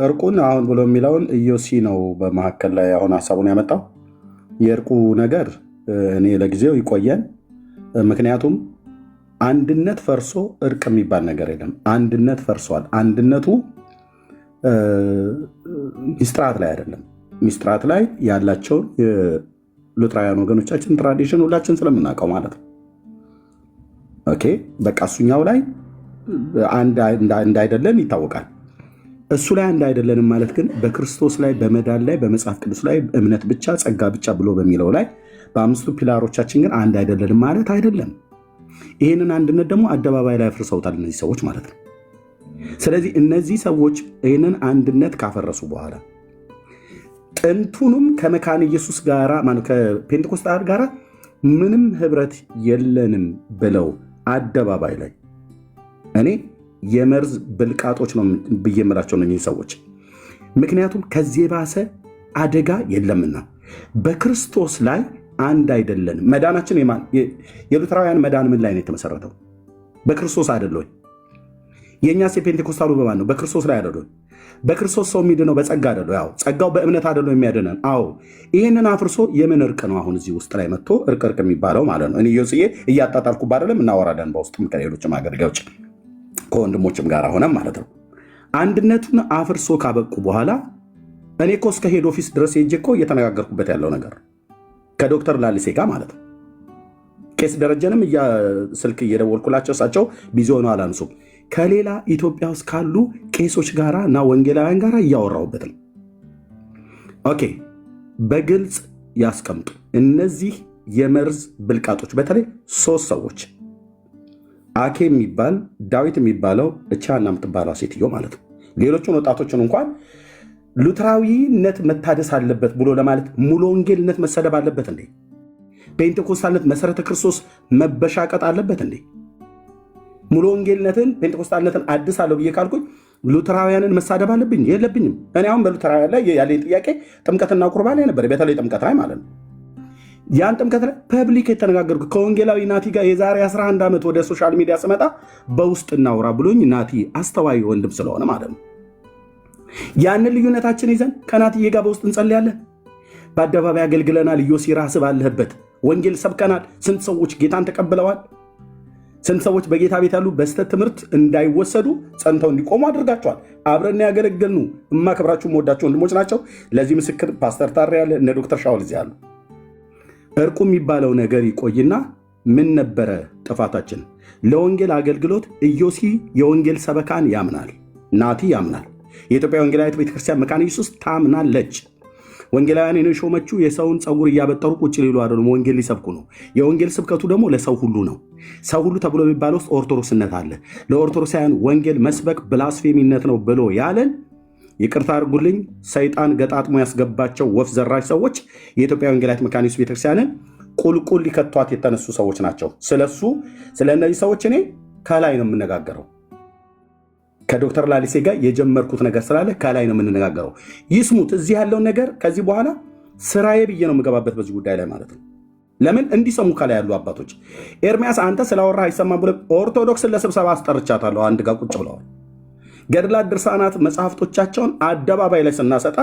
እርቁን አሁን ብሎ የሚለውን ኢዮሲ ነው በመካከል ላይ አሁን ሀሳቡን ያመጣው። የእርቁ ነገር እኔ ለጊዜው ይቆየን። ምክንያቱም አንድነት ፈርሶ እርቅ የሚባል ነገር የለም። አንድነት ፈርሷል። አንድነቱ ሚስጥራት ላይ አይደለም። ሚስጥራት ላይ ያላቸውን የሉትራውያን ወገኖቻችን ትራዲሽን ሁላችን ስለምናውቀው ማለት ነው። ኦኬ በቃ እሱኛው ላይ እንዳይደለን ይታወቃል። እሱ ላይ እንዳይደለንም ማለት ግን በክርስቶስ ላይ በመዳን ላይ በመጽሐፍ ቅዱስ ላይ እምነት ብቻ ጸጋ ብቻ ብሎ በሚለው ላይ በአምስቱ ፒላሮቻችን ግን አንድ አይደለንም ማለት አይደለም። ይህንን አንድነት ደግሞ አደባባይ ላይ አፍርሰውታል እነዚህ ሰዎች ማለት ነው። ስለዚህ እነዚህ ሰዎች ይህንን አንድነት ካፈረሱ በኋላ ጥንቱንም ከመካነ ኢየሱስ ጋር ከፔንቴኮስታል ጋር ምንም ህብረት የለንም ብለው አደባባይ ላይ እኔ የመርዝ ብልቃጦች ነው ብዬ የምላቸው እነዚህ ሰዎች። ምክንያቱም ከዚህ የባሰ አደጋ የለምና በክርስቶስ ላይ አንድ አይደለንም። መዳናችን የሉትራውያን መዳን ምን ላይ ነው የተመሰረተው? በክርስቶስ አይደለ ወይ? የእኛስ የፔንቴኮስታሉ በማን ነው? በክርስቶስ ላይ አይደለ ወይ? በክርስቶስ ሰው የሚድነው በጸጋ አይደለ? ያው ጸጋው በእምነት አይደለ የሚያድነን? አዎ። ይህንን አፍርሶ የምን እርቅ ነው አሁን እዚህ ውስጥ ላይ መጥቶ እርቅ የሚባለው ማለት ነው? እኔ ዮስዬ እያጣጣልኩ አይደለም፣ እናወራለን በውስጥም ከሌሎችም አገልጋዮች ከወንድሞችም ጋር ሆነም ማለት ነው። አንድነቱን አፍርሶ ካበቁ በኋላ እኔ እኮ እስከ ሄድ ኦፊስ ድረስ ሄጄ እኮ እየተነጋገርኩበት ያለው ነገር ከዶክተር ላሊሴ ጋር ማለት ነው። ቄስ ደረጀንም ስልክ እየደወልኩላቸው እሳቸው ቢዚ ሆነው አላንሱም። ከሌላ ኢትዮጵያ ውስጥ ካሉ ቄሶች ጋራ እና ወንጌላውያን ጋር እያወራሁበት ነው። ኦኬ በግልጽ ያስቀምጡ። እነዚህ የመርዝ ብልቃጦች በተለይ 3 ሰዎች አኬ የሚባል ዳዊት የሚባለው እቻና የምትባለው ሴትዮ ማለት ነው። ሌሎቹን ወጣቶችን እንኳን ሉትራዊነት መታደስ አለበት ብሎ ለማለት ሙሉ ወንጌልነት መሰደብ አለበት እንዴ? ፔንቴኮስታልነት መሰረተ ክርስቶስ መበሻቀጥ አለበት እንዴ? ሙሉ ወንጌልነትን ፔንቴኮስታልነትን አድሳለሁ ብዬ ካልኩኝ ሉትራውያንን መሳደብ አለብኝ? የለብኝም። እኔ አሁን በሉትራውያን ላይ ያለኝ ጥያቄ ጥምቀትና ቁርባን ላይ ነበር፣ በተለይ ጥምቀት ላይ ማለት ነው። ያን ጥምቀት ላይ ፐብሊክ የተነጋገርኩ ከወንጌላዊ ናቲ ጋር የዛሬ 11 ዓመት ወደ ሶሻል ሚዲያ ስመጣ በውስጥ እናውራ ብሎኝ ናቲ አስተዋይ ወንድም ስለሆነ ማለት ነው። ያንን ልዩነታችን ይዘን ከናትዬ ጋር በውስጥ እንጸልያለን። በአደባባይ አገልግለናል። ኢዮሲ ራስህ ባለህበት ወንጌል ሰብከናል። ስንት ሰዎች ጌታን ተቀብለዋል። ስንት ሰዎች በጌታ ቤት ያሉ በስተት ትምህርት እንዳይወሰዱ ጸንተው እንዲቆሙ አድርጋቸዋል። አብረን ያገለገልኑ እማከብራችሁ የምወዳቸው ወንድሞች ናቸው። ለዚህ ምስክር ፓስተር ታሬ ያለ እነ ዶክተር ሻውል እዚህ ያሉ። እርቁ የሚባለው ነገር ይቆይና ምን ነበረ ጥፋታችን? ለወንጌል አገልግሎት ኢዮሲ የወንጌል ሰበካን ያምናል፣ ናቲ ያምናል። የኢትዮጵያ ወንጌላዊት ቤተክርስቲያን መካነ ኢየሱስ ታምናለች። ወንጌላውያን የሾመችው የሰውን ፀጉር እያበጠሩ ቁጭ ሊሉ አይደለም፣ ወንጌል ሊሰብኩ ነው። የወንጌል ስብከቱ ደግሞ ለሰው ሁሉ ነው። ሰው ሁሉ ተብሎ የሚባለው ውስጥ ኦርቶዶክስነት አለ። ለኦርቶዶክሳውያን ወንጌል መስበክ ብላስፌሚነት ነው ብሎ ያለን ይቅርታ አድርጉልኝ፣ ሰይጣን ገጣጥሞ ያስገባቸው ወፍ ዘራሽ ሰዎች የኢትዮጵያ ወንጌላዊት መካነ ኢየሱስ ቤተክርስቲያንን ቁልቁል ሊከቷት የተነሱ ሰዎች ናቸው። ስለ እነዚህ ሰዎች እኔ ከላይ ነው የምነጋገረው። ከዶክተር ላሊሴ ጋር የጀመርኩት ነገር ስላለ ከላይ ነው የምንነጋገረው። ይስሙት። እዚህ ያለውን ነገር ከዚህ በኋላ ስራዬ ብዬ ነው የምገባበት በዚህ ጉዳይ ላይ ማለት ነው። ለምን እንዲሰሙ ከላይ ያሉ አባቶች ኤርሚያስ አንተ ስላወራህ አይሰማም ብሎ ኦርቶዶክስን ለስብሰባ አስጠርቻታለሁ። አንድ ጋር ቁጭ ብለዋል። ገድላት ድርሳናት መጽሐፍቶቻቸውን አደባባይ ላይ ስናሰጣ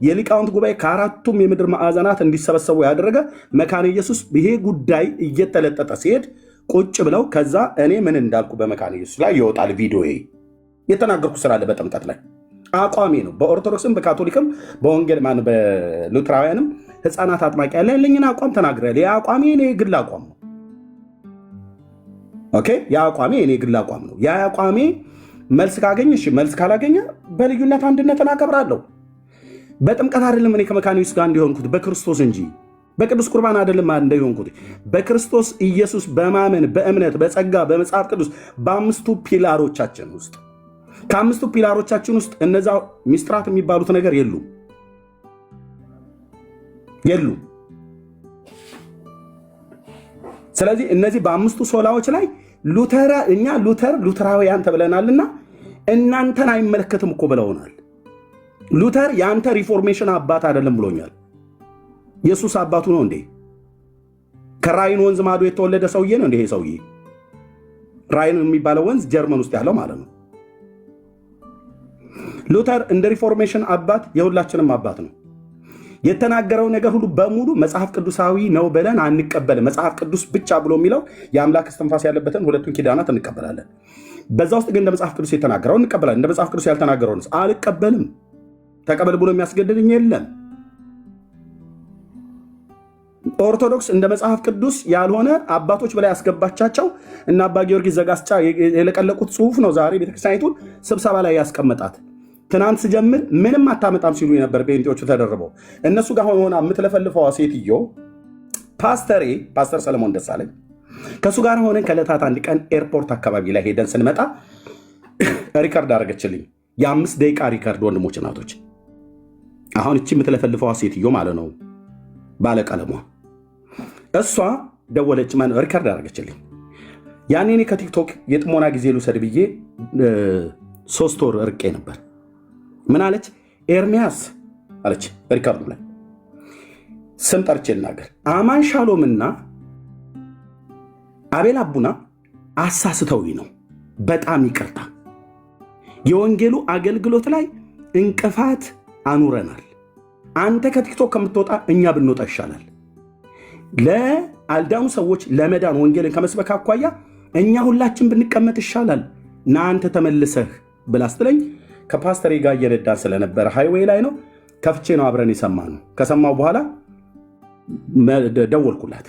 የሊቃውንት ጉባኤ ከአራቱም የምድር ማዕዘናት እንዲሰበሰቡ ያደረገ መካነ ኢየሱስ ይሄ ጉዳይ እየተለጠጠ ሲሄድ ቁጭ ብለው ከዛ እኔ ምን እንዳልኩ በመካነ ኢየሱስ ላይ ይወጣል ቪዲዮ የተናገርኩ ስላለ በጥምቀት ላይ አቋሜ ነው። በኦርቶዶክስም በካቶሊክም በወንጌል በሉትራውያንም ህፃናት አጥማቂ ያለ ያለኝን አቋም ተናግሬያለሁ። የአቋሜ እኔ ግል አቋም ነው። ኦኬ የአቋሜ እኔ ግል አቋም ነው። የአቋሜ መልስ ካገኘ እሺ፣ መልስ ካላገኘ በልዩነት አንድነትን አከብራለሁ። በጥምቀት አይደለም እኔ ከመካነ ኢየሱስ ጋር እንዲሆንኩት በክርስቶስ እንጂ በቅዱስ ቁርባን አይደለም እንደሆንኩት በክርስቶስ ኢየሱስ በማመን በእምነት በጸጋ በመጽሐፍ ቅዱስ በአምስቱ ፒላሮቻችን ውስጥ ከአምስቱ ፒላሮቻችን ውስጥ እነዛ ሚስጥራት የሚባሉት ነገር የሉም። ስለዚህ እነዚህ በአምስቱ ሶላዎች ላይ እኛ ሉተራውያን ተብለናልና እናንተን አይመለከትም እኮ ብለውናል። ሉተር የአንተ ሪፎርሜሽን አባት አይደለም ብሎኛል። ኢየሱስ አባቱ ነው እንዴ? ከራይን ወንዝ ማዶ የተወለደ ሰውዬ ነው እንዴ? ይሄ ሰውዬ ራይን የሚባለው ወንዝ ጀርመን ውስጥ ያለው ማለት ነው። ሉተር እንደ ሪፎርሜሽን አባት የሁላችንም አባት ነው። የተናገረው ነገር ሁሉ በሙሉ መጽሐፍ ቅዱሳዊ ነው ብለን አንቀበልም። መጽሐፍ ቅዱስ ብቻ ብሎ የሚለው የአምላክ እስትንፋስ ያለበትን ሁለቱን ኪዳናት እንቀበላለን። በዛ ውስጥ ግን እንደ መጽሐፍ ቅዱስ የተናገረው እንቀበላለን። እንደ መጽሐፍ ቅዱስ ያልተናገረውን አልቀበልም። ተቀበል ብሎ የሚያስገድድኝ የለም። ኦርቶዶክስ እንደ መጽሐፍ ቅዱስ ያልሆነ አባቶች በላይ ያስገባቻቸው እና አባ ጊዮርጊስ ዘጋስጫ የለቀለቁት ጽሁፍ ነው ዛሬ ቤተክርስቲያኒቱን ስብሰባ ላይ ያስቀመጣት። ትናንት ስጀምር ምንም አታመጣም ሲሉ የነበር ጴንጤዎቹ ተደርበው እነሱ ጋር ሆና የምትለፈልፈዋ ሴትዮ ፓስተር ሰለሞን ደሳለኝ ከእሱ ጋር ሆነን ከዕለታት አንድ ቀን ኤርፖርት አካባቢ ላይ ሄደን ስንመጣ ሪከርድ አደረገችልኝ። የ5 ደቂቃ ሪከርድ ወንድሞች እናቶች። አሁን እቺ የምትለፈልፈዋ ሴትዮ ማለት ነው ባለቀለሟ እሷ ደወለች። ሪከርድ አደረገችልኝ። ያኔ እኔ ከቲክቶክ የጥሞና ጊዜ ልውሰድ ብዬ 3 ወር ርቄ ነበር። ምን አለች? ኤርሚያስ አለች ሪከርዱ ላይ ስም ጠርቼ ልናገር፣ አማን ሻሎምና አቤል አቡና አሳስተውኝ ነው። በጣም ይቅርታ። የወንጌሉ አገልግሎት ላይ እንቅፋት አኑረናል። አንተ ከቲክቶክ ከምትወጣ እኛ ብንወጣ ይሻላል። ለአልዳኑ ሰዎች ለመዳን ወንጌልን ከመስበክ አኳያ እኛ ሁላችን ብንቀመጥ ይሻላል። ናንተ ተመልሰህ ብላ ስትለኝ ከፓስተሬ ጋር እየነዳን ስለነበረ ሃይዌይ ላይ ነው ከፍቼ ነው አብረን የሰማነው። ከሰማው በኋላ ደወልኩላት።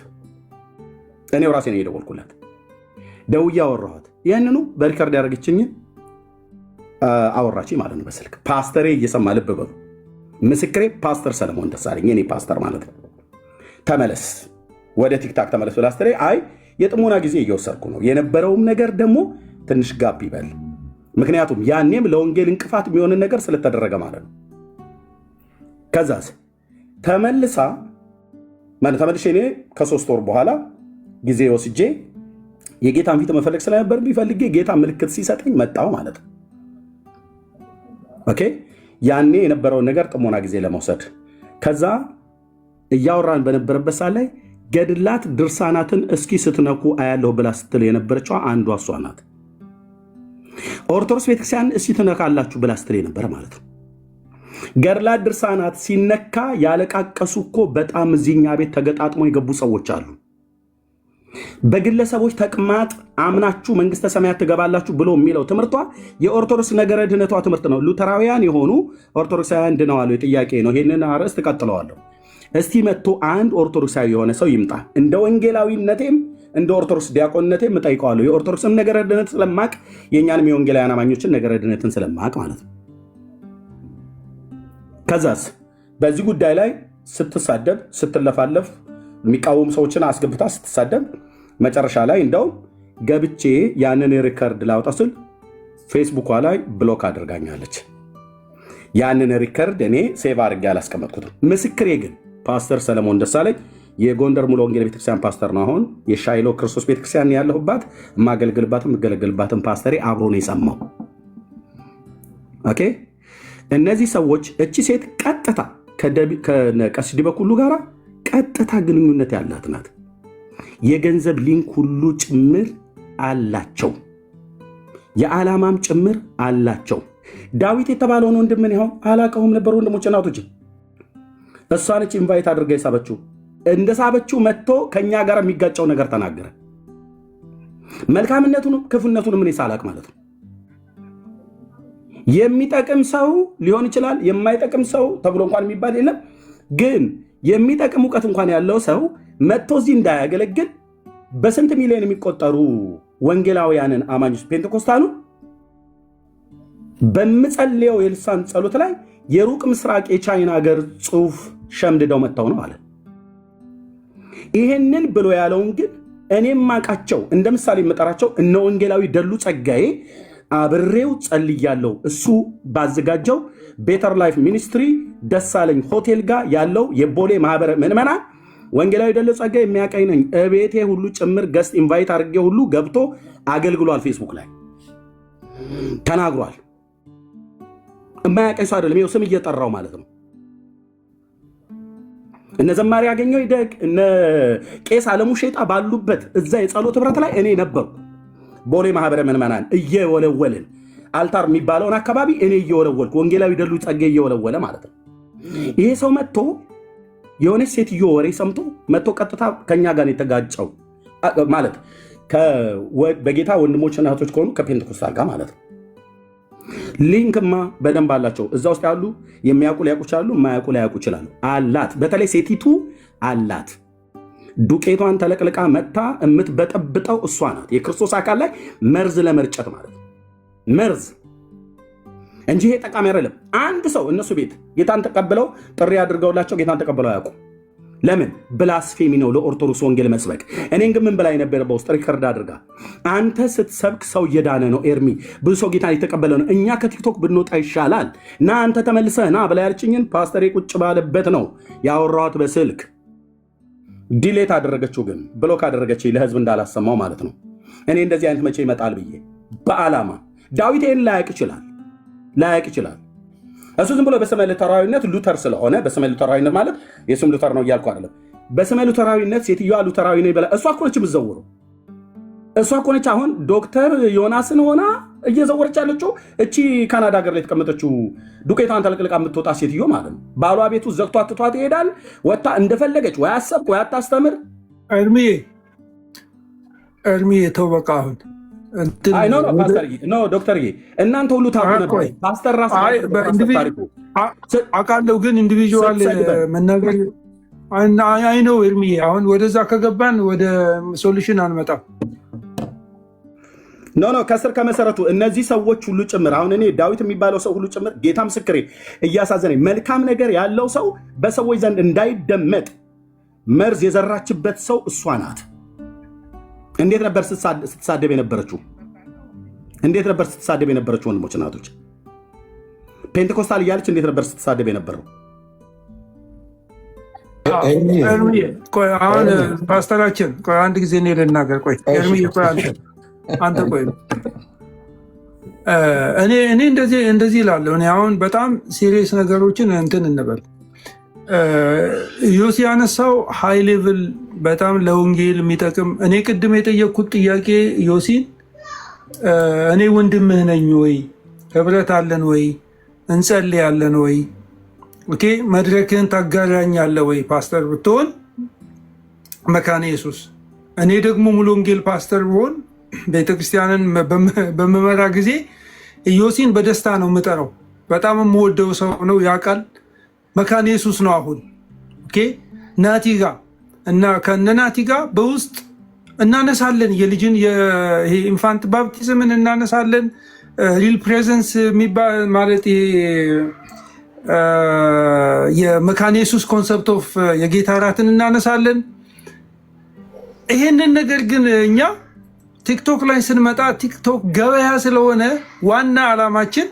እኔው ራሴ ነው የደወልኩላት። ደውዬ አወራኋት። ያንኑ በሪከርድ ያደረገችኝ አወራች ማለት ነው በስልክ። ፓስተሬ እየሰማ ልብ በሉ። ምስክሬ ፓስተር ሰለሞን ደሳለኝ የኔ ፓስተር ማለት ነው። ተመለስ ወደ ቲክታክ ተመለስ ብላ ስትለኝ አይ የጥሞና ጊዜ እየወሰድኩ ነው፣ የነበረውም ነገር ደግሞ ትንሽ ጋብ ይበል፣ ምክንያቱም ያኔም ለወንጌል እንቅፋት የሚሆንን ነገር ስለተደረገ ማለት ነው። ከዛስ ተመልሼ እኔ ከ3 ወር በኋላ ጊዜ ወስጄ የጌታን ፊት መፈለግ ስለነበር ቢፈልጌ ጌታ ምልክት ሲሰጠኝ መጣው ማለት ነው። ኦኬ ያኔ የነበረውን ነገር ጥሞና ጊዜ ለመውሰድ ከዛ እያወራን በነበረበት ሰዓት ላይ ገድላት ድርሳናትን እስኪ ስትነኩ አያለሁ ብላ ስትል የነበረችው አንዷ እሷ ናት። ኦርቶዶክስ ቤተክርስቲያን እስኪ ትነካላችሁ ብላ ስትል የነበረ ማለት ነው። ገድላት ድርሳናት ሲነካ ያለቃቀሱ እኮ በጣም እዚህኛ ቤት ተገጣጥሞ የገቡ ሰዎች አሉ። በግለሰቦች ተቅማጥ አምናችሁ መንግስተ ሰማያት ትገባላችሁ ብሎ የሚለው ትምህርቷ የኦርቶዶክስ ነገረ ድነቷ ትምህርት ነው። ሉተራውያን የሆኑ ኦርቶዶክሳውያን ድነዋል። ጥያቄ ነው። ይሄንን አርዕስት ቀጥለዋለሁ። እስቲ መጥቶ አንድ ኦርቶዶክሳዊ የሆነ ሰው ይምጣ። እንደ ወንጌላዊነቴም እንደ ኦርቶዶክስ ዲያቆንነቴም እጠይቀዋለሁ። የኦርቶዶክስም ነገረ ድነት ስለማቅ የእኛንም የወንጌላውያን አማኞችን ነገረ ድነትን ስለማቅ ማለት ነው። ከዛስ በዚህ ጉዳይ ላይ ስትሳደብ ስትለፋለፍ የሚቃወሙ ሰዎችን አስገብታ ስትሳደብ መጨረሻ ላይ እንደውም ገብቼ ያንን ሪከርድ ላውጣ ስል ፌስቡኳ ላይ ብሎክ አድርጋኛለች። ያንን ሪከርድ እኔ ሴቭ አድርጌ አላስቀመጥኩትም። ምስክሬ ግን ፓስተር ሰለሞን ደሳለኝ የጎንደር ሙሉ ወንጌል ቤተክርስቲያን ፓስተር ነው። አሁን የሻይሎ ክርስቶስ ቤተክርስቲያን ያለሁባት የማገልግልባትም የምገለገልባትም ፓስተሬ አብሮ ነው የሰማው። ኦኬ እነዚህ ሰዎች እቺ ሴት ቀጥታ ከቀሲስ ዲበኩሉ ጋር ቀጥታ ግንኙነት ያላት ናት። የገንዘብ ሊንክ ሁሉ ጭምር አላቸው። የዓላማም ጭምር አላቸው። ዳዊት የተባለውን ወንድምን ይኸው አላቀውም ነበር። ወንድሞች እናቶች እሷ ነች ኢንቫይት አድርጋ የሳበችው። እንደ ሳበችው መጥቶ ከኛ ጋር የሚጋጨው ነገር ተናገረ። መልካምነቱንም ክፉነቱንም እኔ ሳላቅ ማለት ነው። የሚጠቅም ሰው ሊሆን ይችላል፣ የማይጠቅም ሰው ተብሎ እንኳን የሚባል የለም። ግን የሚጠቅም እውቀት እንኳን ያለው ሰው መጥቶ እዚህ እንዳያገለግል በስንት ሚሊዮን የሚቆጠሩ ወንጌላውያንን አማኞች ፔንቴኮስታሉ በምጸልየው የልሳን ጸሎት ላይ የሩቅ ምስራቅ የቻይና ሀገር ጽሑፍ ሸምድደው መጥተው ነው አለ። ይሄንን ብሎ ያለውን ግን እኔም ማቃቸው እንደ ምሳሌ የምጠራቸው እነ ወንጌላዊ ደሉ ጸጋዬ አብሬው ጸልያለሁ። እሱ ባዘጋጀው ቤተር ላይፍ ሚኒስትሪ ደሳለኝ ሆቴል ጋር ያለው የቦሌ ማህበረ ምዕመናን ወንጌላዊ ደሉ ጸጋዬ የሚያቀኝ ነኝ። እቤቴ ሁሉ ጭምር ገስት ኢንቫይት አድርጌ ሁሉ ገብቶ አገልግሏል። ፌስቡክ ላይ ተናግሯል። የማያቀኝ ሰው አይደለም። ይኸው ስም እየጠራው ማለት ነው። እነ ዘማሪ ያገኘው ይደግ እነ ቄስ አለሙ ሼጣ ባሉበት እዛ የጸሎት ህብረት ላይ እኔ ነበርኩ። ቦሌ ማህበረ ምዕመናን እየወለወልን አልታር የሚባለውን አካባቢ እኔ እየወለወልኩ ወንጌላዊ ደሉ ጸጌ እየወለወለ ማለት ነው። ይሄ ሰው መጥቶ የሆነች ሴትዮ ወሬ ሰምቶ መጥቶ ቀጥታ ከኛ ጋር የተጋጨው ማለት በጌታ ወንድሞችና እህቶች ከሆኑ ከፔንቴኮስታል ጋር ማለት ነው። ሊንክማ በደንብ አላቸው። እዛ ውስጥ ያሉ የሚያውቁ ሊያውቁ ይችላሉ፣ የማያውቁ ሊያውቁ ይችላሉ። አላት። በተለይ ሴቲቱ አላት። ዱቄቷን ተለቅልቃ መጥታ የምትበጠብጠው እሷ ናት። የክርስቶስ አካል ላይ መርዝ ለመርጨት ማለት ነው። መርዝ እንጂ ይሄ ጠቃሚ አይደለም። አንድ ሰው እነሱ ቤት ጌታን ተቀብለው ጥሪ አድርገውላቸው ጌታን ተቀብለው አያውቁም። ለምን? ብላስፌሚ ነው ለኦርቶዶክስ ወንጌል መስበክ። እኔን ግን ምን በላይ ነበር በውስጥ ሪከርድ አድርጋ አንተ ስትሰብክ ሰው እየዳነ ነው። ኤርሚ ብዙ ሰው ጌታን የተቀበለ ነው። እኛ ከቲክቶክ ብንወጣ ይሻላል። ና አንተ ተመልሰህ ና ብላ ያለችኝን ፓስተሬ ቁጭ ባለበት ነው ያወራኋት በስልክ። ዲሌት አደረገችው፣ ግን ብሎክ አደረገችኝ ለህዝብ እንዳላሰማው ማለት ነው። እኔ እንደዚህ አይነት መቼ ይመጣል ብዬ በዓላማ ዳዊት ይህን ላያቅ ይችላል። እሱ ዝም ብሎ በስመ ሉተራዊነት ሉተር ስለሆነ በስመ ሉተራዊነት ማለት የስም ሉተር ነው እያልኩ አይደለም። በስመ ሉተራዊነት ሴትዮዋ ሉተራዊ ነው ይበላ። እሷ እኮ ነች የምትዘውረው። እሷ እኮ ነች አሁን ዶክተር ዮናስን ሆና እየዘወረች ያለችው እቺ ካናዳ ሀገር ላይ የተቀመጠችው ዱቄቷን ተለቅልቃ የምትወጣ ሴትዮ ማለት ነው። ባሏ ቤቱ ዘግቷ ትቷት ይሄዳል። ወታ እንደፈለገች ወይ አሰብክ ወይ አታስተምር። እርሚዬ ተው በቃ አሁን ዶክተርዬ እናንተ ሁሉ ታውቁ ነበር። ፓስተር ራስ አውቃለሁ፣ ግን ኢንዲቪዥዋል መናገር አይ ነው። እርሚዬ አሁን ወደዛ ከገባን ወደ ሶሉሽን አንመጣም። ኖ ከስር ከመሰረቱ እነዚህ ሰዎች ሁሉ ጭምር አሁን እኔ ዳዊት የሚባለው ሰው ሁሉ ጭምር ጌታ ምስክሬ እያሳዘነኝ፣ መልካም ነገር ያለው ሰው በሰዎች ዘንድ እንዳይደመጥ መርዝ የዘራችበት ሰው እሷ ናት። እንዴት ነበር ስትሳደብ የነበረችው? ወንድሞች እናቶች? ፔንቴኮስታል እያለች እንዴት ነበር ስትሳደብ የነበረው? አሁን ፓስተራችን አንድ ጊዜ እኔ ልናገር። ቆይ አንተ ቆይ እኔ እንደዚህ እላለሁ። እኔ አሁን በጣም ሲሪየስ ነገሮችን እንትን እንበል። ዮሲ ያነሳው ሃይ ሌቭል በጣም ለወንጌል የሚጠቅም እኔ ቅድም የጠየቅኩት ጥያቄ ዮሲን እኔ ወንድምህ ነኝ ወይ? ህብረት አለን ወይ? እንጸልያለን ወይ? ኦኬ መድረክህን ታጋራኛለህ ወይ? ፓስተር ብትሆን መካነ ኢየሱስ፣ እኔ ደግሞ ሙሉ ወንጌል ፓስተር ብሆን ቤተክርስቲያንን በምመራ ጊዜ ዮሲን በደስታ ነው የምጠራው። በጣም የምወደው ሰው ነው ያውቃል። መካነ ኢየሱስ ነው አሁን። ኦኬ ናቲ ጋር እና ከነ ናቲ ጋር በውስጥ እናነሳለን። የልጅን የኢንፋንት ባፕቲዝምን እናነሳለን። ሪል ፕሬዘንስ የሚባል ማለት የመካነ ኢየሱስ ኮንሰፕት ኦፍ የጌታ እራትን እናነሳለን። ይሄንን ነገር ግን እኛ ቲክቶክ ላይ ስንመጣ ቲክቶክ ገበያ ስለሆነ ዋና ዓላማችን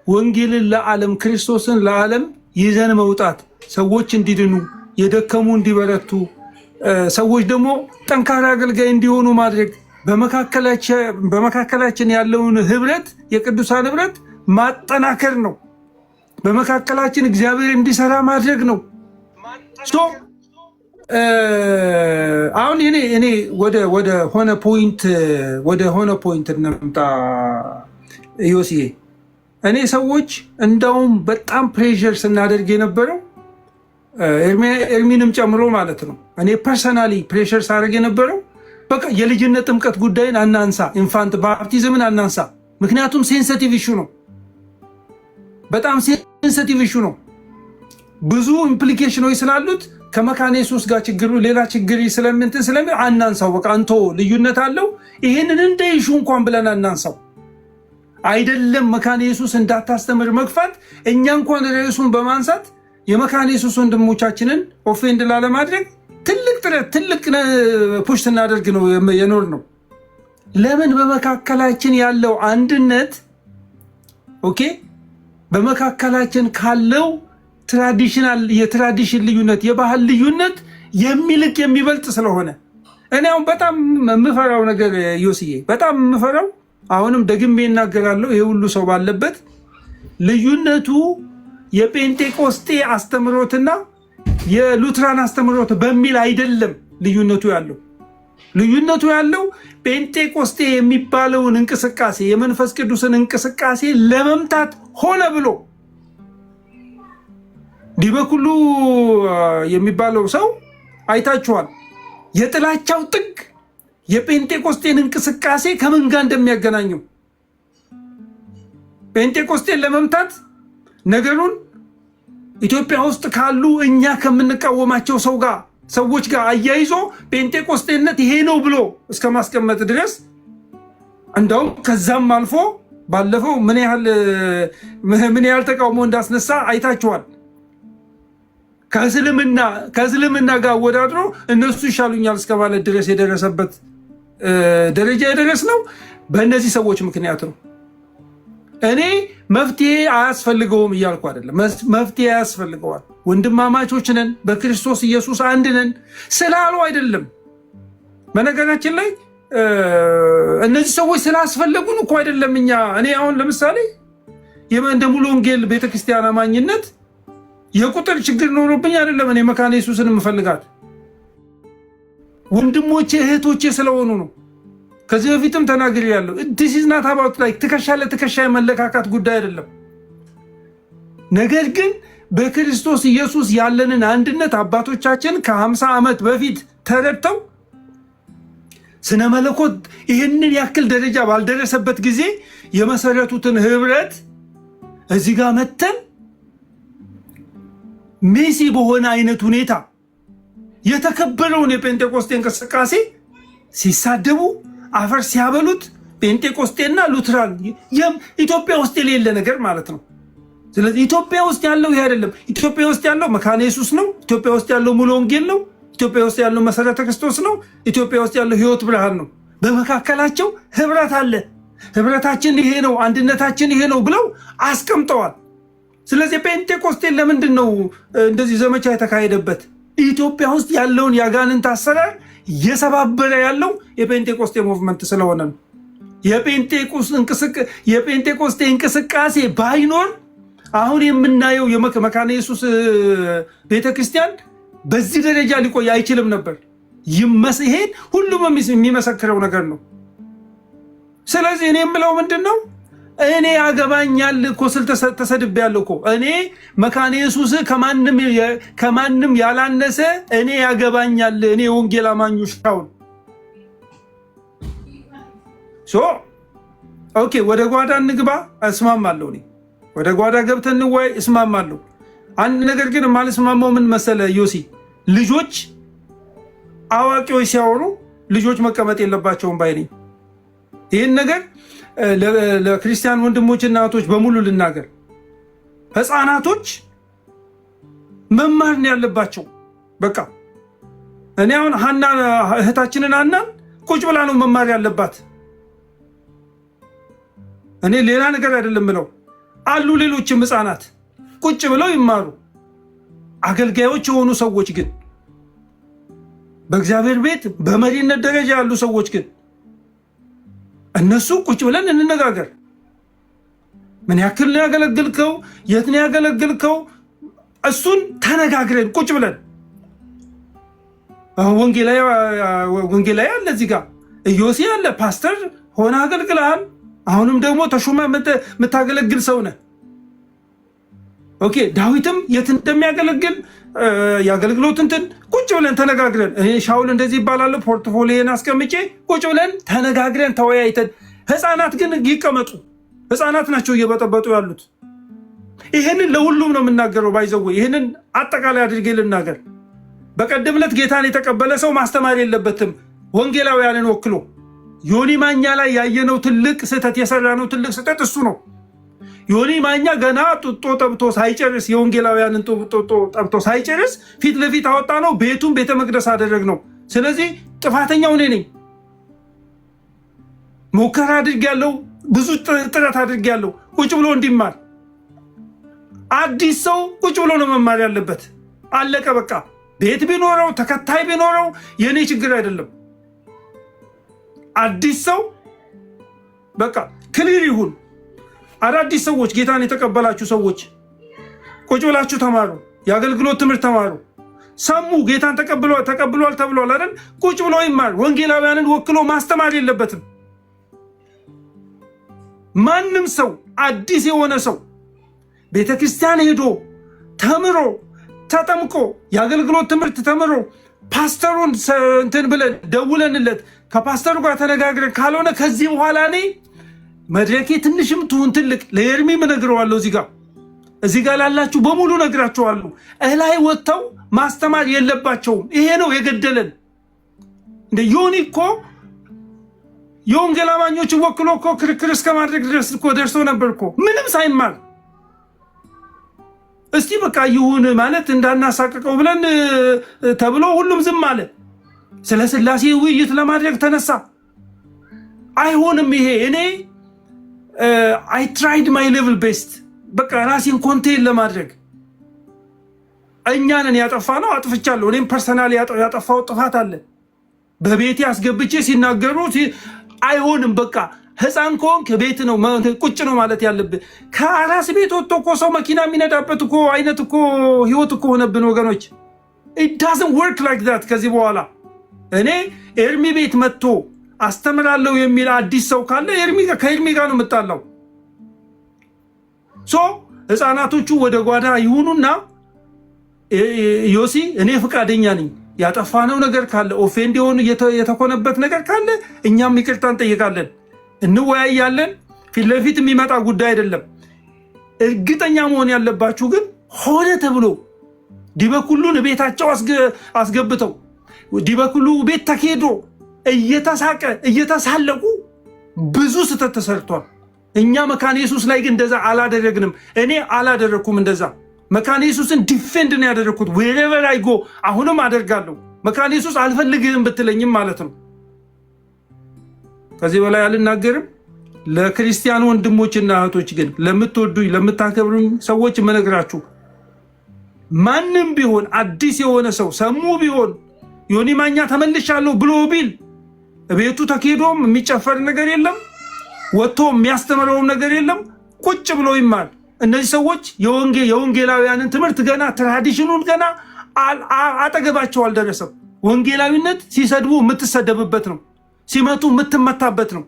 ወንጌልን ለዓለም ክርስቶስን ለዓለም ይዘን መውጣት፣ ሰዎች እንዲድኑ፣ የደከሙ እንዲበረቱ፣ ሰዎች ደግሞ ጠንካራ አገልጋይ እንዲሆኑ ማድረግ፣ በመካከላችን ያለውን ህብረት የቅዱሳን ህብረት ማጠናከር ነው። በመካከላችን እግዚአብሔር እንዲሰራ ማድረግ ነው። አሁን እኔ ወደ ሆነ ፖይንት እንምጣ ዮሲዬ። እኔ ሰዎች እንዳውም በጣም ፕሬሸር ስናደርግ የነበረው ኤርሚንም ጨምሮ ማለት ነው። እኔ ፐርሰናሊ ፕሬሸር ሳደርግ የነበረው በቃ የልጅነት ጥምቀት ጉዳይን አናንሳ፣ ኢንፋንት ባፕቲዝምን አናንሳ። ምክንያቱም ሴንሲቲቭ ኢሹ ነው፣ በጣም ሴንሲቲቭ ኢሹ ነው። ብዙ ኢምፕሊኬሽኖች ስላሉት ከመካነ ኢየሱስ ጋር ችግሩ ሌላ ችግር ስለምን አናንሳው። በቃ አንቶ ልዩነት አለው። ይሄንን እንደ ኢሹ እንኳን ብለን አናንሳው። አይደለም መካነ ኢየሱስ እንዳታስተምር መግፋት፣ እኛ እንኳን ርዕሱን በማንሳት የመካነ ኢየሱስ ወንድሞቻችንን ኦፌንድ ላለማድረግ ትልቅ ጥረት ትልቅ ፑሽ ስናደርግ ነው የኖር ነው። ለምን? በመካከላችን ያለው አንድነት ኦኬ፣ በመካከላችን ካለው የትራዲሽን ልዩነት የባህል ልዩነት የሚልቅ የሚበልጥ ስለሆነ እኔ አሁን በጣም የምፈራው ነገር ዮስዬ፣ በጣም የምፈራው አሁንም ደግሜ እናገራለሁ፣ ይሄ ሁሉ ሰው ባለበት ልዩነቱ የጴንጤቆስጤ አስተምሮትና የሉትራን አስተምሮት በሚል አይደለም ልዩነቱ ያለው። ልዩነቱ ያለው ጴንጤቆስጤ የሚባለውን እንቅስቃሴ የመንፈስ ቅዱስን እንቅስቃሴ ለመምታት ሆነ ብሎ ዲበኩሉ የሚባለው ሰው አይታችኋል። የጥላቻው ጥግ የጴንጤቆስጤን እንቅስቃሴ ከምን ጋር እንደሚያገናኘው ጴንጤቆስጤን ለመምታት ነገሩን ኢትዮጵያ ውስጥ ካሉ እኛ ከምንቃወማቸው ሰዎች ጋር አያይዞ ጴንጤቆስጤነት ይሄ ነው ብሎ እስከ ማስቀመጥ ድረስ እንደውም ከዛም አልፎ ባለፈው ምን ያህል ተቃውሞ እንዳስነሳ አይታችኋል። ከእስልምና ጋር አወዳድሮ እነሱ ይሻሉኛል እስከ ማለት ድረስ የደረሰበት ደረጃ የደረስነው በእነዚህ ሰዎች ምክንያት ነው። እኔ መፍትሄ አያስፈልገውም እያልኩ አይደለም። መፍትሄ ያስፈልገዋል። ወንድማማቾች ነን፣ በክርስቶስ ኢየሱስ አንድ ነን ስላሉ አይደለም። በነገራችን ላይ እነዚህ ሰዎች ስላስፈለጉን እኮ አይደለም። እኔ አሁን ለምሳሌ እንደ ሙሉ ወንጌል ቤተክርስቲያን አማኝነት የቁጥር ችግር ኖሮብኝ አይደለም እኔ መካነ ኢየሱስን የምፈልጋት ወንድሞቼ እህቶቼ ስለሆኑ ነው። ከዚህ በፊትም ተናግሬያለሁ። this is not about like ትከሻ ለትከሻ የመለካካት ጉዳይ አይደለም። ነገር ግን በክርስቶስ ኢየሱስ ያለንን አንድነት አባቶቻችን ከ50 ዓመት በፊት ተረድተው ስነ መለኮት ይህንን ያክል ደረጃ ባልደረሰበት ጊዜ የመሰረቱትን ህብረት እዚህ ጋር መተን ሜሲ በሆነ አይነት ሁኔታ የተከበረውን የጴንጤቆስጤ እንቅስቃሴ ሲሳደቡ አፈር ሲያበሉት ጴንጤቆስጤና ሉትራን ኢትዮጵያ ውስጥ የሌለ ነገር ማለት ነው። ስለዚህ ኢትዮጵያ ውስጥ ያለው ይሄ አይደለም። ኢትዮጵያ ውስጥ ያለው መካነ ኢየሱስ ነው። ኢትዮጵያ ውስጥ ያለው ሙሉ ወንጌል ነው። ኢትዮጵያ ውስጥ ያለው መሰረተ ክርስቶስ ነው። ኢትዮጵያ ውስጥ ያለው ህይወት ብርሃን ነው። በመካከላቸው ህብረት አለ። ህብረታችን ይሄ ነው፣ አንድነታችን ይሄ ነው ብለው አስቀምጠዋል። ስለዚህ ጴንጤቆስጤን ለምንድን ነው እንደዚህ ዘመቻ የተካሄደበት? ኢትዮጵያ ውስጥ ያለውን የአጋንንት አሰራር እየሰባበረ ያለው የጴንጤቆስጤ ሙቭመንት ስለሆነ ነው። የጴንጤቆስጤ እንቅስቃሴ ባይኖር አሁን የምናየው መካነ ኢየሱስ ቤተክርስቲያን በዚህ ደረጃ ሊቆይ አይችልም ነበር። ይሄን ሁሉም የሚመሰክረው ነገር ነው። ስለዚህ እኔ የምለው ምንድን ነው? እኔ ያገባኛል እኮ ስል ተሰድቤያለሁ እኮ እኔ መካነ ኢየሱስ ከማንም ያላነሰ እኔ ያገባኛል። እኔ ወንጌል አማኞች ታውን ኦኬ፣ ወደ ጓዳ እንግባ፣ እስማማለሁ። እኔ ወደ ጓዳ ገብተን እንወያይ፣ እስማማለሁ። አንድ ነገር ግን የማልስማማው ምን መሰለ ዮሲ፣ ልጆች አዋቂዎች ሲያወሩ ልጆች መቀመጥ የለባቸውም ባይ ነኝ። ይህን ነገር ለክርስቲያን ወንድሞችና እህቶች በሙሉ ልናገር። ህፃናቶች መማር ነው ያለባቸው። በቃ እኔ አሁን እህታችንን ሀናን ቁጭ ብላ ነው መማር ያለባት። እኔ ሌላ ነገር አይደለም ብለው አሉ። ሌሎችም ህፃናት ቁጭ ብለው ይማሩ። አገልጋዮች የሆኑ ሰዎች ግን በእግዚአብሔር ቤት በመሪነት ደረጃ ያሉ ሰዎች ግን እነሱ ቁጭ ብለን እንነጋገር። ምን ያክል ነው ያገለግልከው? የት ነው ያገለግልከው? እሱን ተነጋግረን ቁጭ ብለን ወንጌላዊ አለ እዚህ ጋር ኢዮሲ አለ፣ ፓስተር ሆነ አገልግልሃል። አሁንም ደግሞ ተሹመ የምታገለግል ሰው ነህ። ኦኬ፣ ዳዊትም የት እንደሚያገለግል የአገልግሎት እንትን ቁጭ ብለን ተነጋግረን፣ እኔ ሻውል እንደዚህ ይባላል ፖርትፎሊዮን አስቀምጬ ቁጭ ብለን ተነጋግረን ተወያይተን። ህፃናት ግን ይቀመጡ። ህፃናት ናቸው እየበጠበጡ ያሉት። ይህንን ለሁሉም ነው የምናገረው። ባይዘው ይህንን አጠቃላይ አድርጌ ልናገር። በቀደም ዕለት ጌታን የተቀበለ ሰው ማስተማር የለበትም ወንጌላውያንን ወክሎ። ዮኒ ማኛ ላይ ያየነው ትልቅ ስህተት፣ የሰራነው ትልቅ ስህተት እሱ ነው። ዮኒ ማኛ ገና ጡጦ ጠብቶ ሳይጨርስ የወንጌላውያንን ጡጦ ጠብቶ ሳይጨርስ ፊት ለፊት አወጣ ነው፣ ቤቱን ቤተ መቅደስ አደረግ ነው። ስለዚህ ጥፋተኛው እኔ ነኝ። ሙከራ አድርጌያለሁ፣ ብዙ ጥረት አድርጌያለሁ ቁጭ ብሎ እንዲማር። አዲስ ሰው ቁጭ ብሎ ነው መማር ያለበት። አለቀ በቃ። ቤት ቢኖረው ተከታይ ቢኖረው የኔ ችግር አይደለም። አዲስ ሰው በቃ ክሊር ይሁን። አዳዲስ ሰዎች ጌታን የተቀበላችሁ ሰዎች ቁጭ ብላችሁ ተማሩ፣ የአገልግሎት ትምህርት ተማሩ። ሰሙ ጌታን ተቀብሏል ተብሏል አይደል? ቁጭ ብሎ ይማር። ወንጌላውያንን ወክሎ ማስተማር የለበትም። ማንም ሰው አዲስ የሆነ ሰው ቤተክርስቲያን ሄዶ ተምሮ ተጠምቆ የአገልግሎት ትምህርት ተምሮ ፓስተሩን እንትን ብለን ደውለንለት ከፓስተሩ ጋር ተነጋግረን ካልሆነ ከዚህ በኋላ እኔ መድረኬ ትንሽም ትሁን ትልቅ ለኤርሚም እነግረዋለሁ። እዚህ ጋር ላላችሁ በሙሉ እነግራችኋለሁ። እላይ ወጥተው ማስተማር የለባቸውም። ይሄ ነው የገደለን። እንደ ዮኒ እኮ የወንጌል አማኞችን ወክሎ እኮ ክርክር እስከ ማድረግ ድረስ እኮ ደርሶ ነበር እኮ ምንም ሳይማር። እስቲ በቃ ይሁን ማለት እንዳናሳቀቀው ብለን ተብሎ ሁሉም ዝም አለ። ስለ ሥላሴ ውይይት ለማድረግ ተነሳ። አይሆንም ይሄ። እኔ አይ ትራይድ ማይ ሌቭል ቤስት በቃ ራሴን ኮንቴን ለማድረግ እኛንን ያጠፋ ነው አጥፍቻለሁ። እኔም ፐርሰናል ያጠፋው ጥፋት አለ። በቤቴ አስገብቼ ሲናገሩ አይሆንም በቃ ህፃን ከሆንክ ቤት ነው ቁጭ ነው ማለት ያለብህ። ከአራስ ቤት ወጥቶ እኮ ሰው መኪና የሚነዳበት እኮ አይነት እኮ ህይወት እኮ ሆነብን ወገኖች። it doesn't work like that። ከዚህ በኋላ እኔ ኤርሚ ቤት መጥቶ አስተምራለሁ የሚል አዲስ ሰው ካለ ከኤርሚ ጋር ነው የምጣላው። ህፃናቶቹ ወደ ጓዳ ይሁኑና ዮሲ እኔ ፈቃደኛ ነኝ። ያጠፋነው ነገር ካለ ኦፌንድ የሆኑ የተኮነበት ነገር ካለ እኛም ይቅርታ እንጠይቃለን፣ እንወያያለን። ፊት ለፊት የሚመጣ ጉዳይ አይደለም። እርግጠኛ መሆን ያለባችሁ ግን ሆነ ተብሎ ዲበኩሉን ቤታቸው አስገብተው ዲበኩሉ ቤት ተኬዶ እየተሳቀ እየተሳለቁ ብዙ ስህተት ተሰርቷል። እኛ መካነ ኢየሱስ ላይ ግን እንደዛ አላደረግንም። እኔ አላደረኩም እንደዛ። መካነ ኢየሱስን ዲፌንድ ነው ያደረኩት። wherever I go አሁንም አደርጋለሁ። መካነ ኢየሱስ አልፈልግህም ብትለኝም ማለት ነው። ከዚህ በላይ አልናገርም። ለክርስቲያን ወንድሞችና እህቶች ግን ለምትወዱኝ ለምታከብሩኝ ሰዎች መነግራችሁ ማንም ቢሆን አዲስ የሆነ ሰው ሰሙ ቢሆን ዮኒ ማኛ ተመልሻለሁ ብሎ ቢል ቤቱ ተኬዶም የሚጨፈር ነገር የለም፣ ወጥቶ የሚያስተምረውም ነገር የለም። ቁጭ ብሎ ይማል። እነዚህ ሰዎች የወንጌላውያንን ትምህርት ገና ትራዲሽኑን ገና አጠገባቸው አልደረሰም። ወንጌላዊነት ሲሰድቡ የምትሰደብበት ነው፣ ሲመቱ የምትመታበት ነው።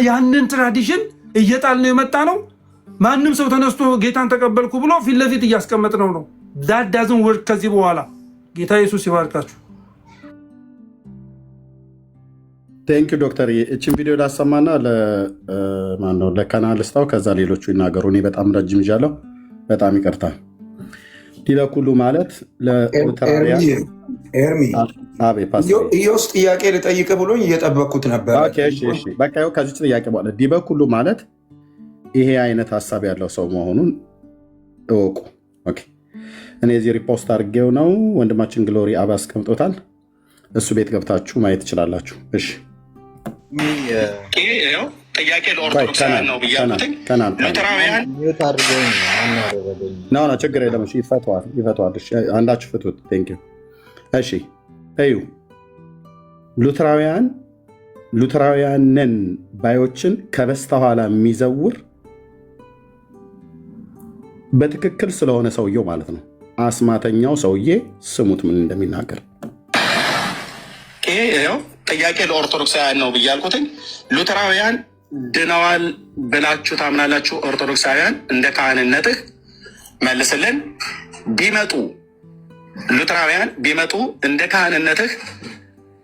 ያንን ትራዲሽን እየጣልነው የመጣ ነው። ማንም ሰው ተነስቶ ጌታን ተቀበልኩ ብሎ ፊት ለፊት እያስቀመጥነው ነው። that doesn't work ከዚህ በኋላ። ጌታ ኢየሱስ ይባርካችሁ። ቴንክ ዩ ዶክተር። እችን ቪዲዮ ላሰማና ለማነው ለካናል ስታው ከዛ ሌሎቹ ይናገሩ። እኔ በጣም ረጅም ይዣለሁ። በጣም ይቅርታ። ዲበኩሉ ማለት ለኦተራሪያ ኤርሚ ኢዮስ ጥያቄ ልጠይቅ ብሎኝ እየጠበቅኩት ነበር። በቃ ከዚች ጥያቄ በኋላ ዲበኩሉ ማለት ይሄ አይነት ሀሳብ ያለው ሰው መሆኑን እወቁ። እኔ እዚህ ሪፖስት አድርጌው ነው። ወንድማችን ግሎሪ አብ አስቀምጦታል። እሱ ቤት ገብታችሁ ማየት ትችላላችሁ። እሺ ጥያቄ ለኦርቶዶክሳውያን ነው ብያለሁኝ። ሉተራውያን ነው ችግር የለም። ይፈተዋል። አንዳችሁ ፍቱት። ቴንክ ዩ። እሺ እዩ ሉተራውያንን ባዮችን ከበስተኋላ የሚዘውር በትክክል ስለሆነ ሰውየው ማለት ነው። አስማተኛው ሰውዬ ስሙት ምን እንደሚናገር። ጥያቄ ለኦርቶዶክሳውያን ነው ብያልኩትኝ። ሉተራውያን ድነዋል ብላችሁ ታምናላችሁ? ኦርቶዶክሳውያን እንደ ካህንነትህ መልስልን። ሉተራውያን ቢመጡ እንደ ካህንነትህ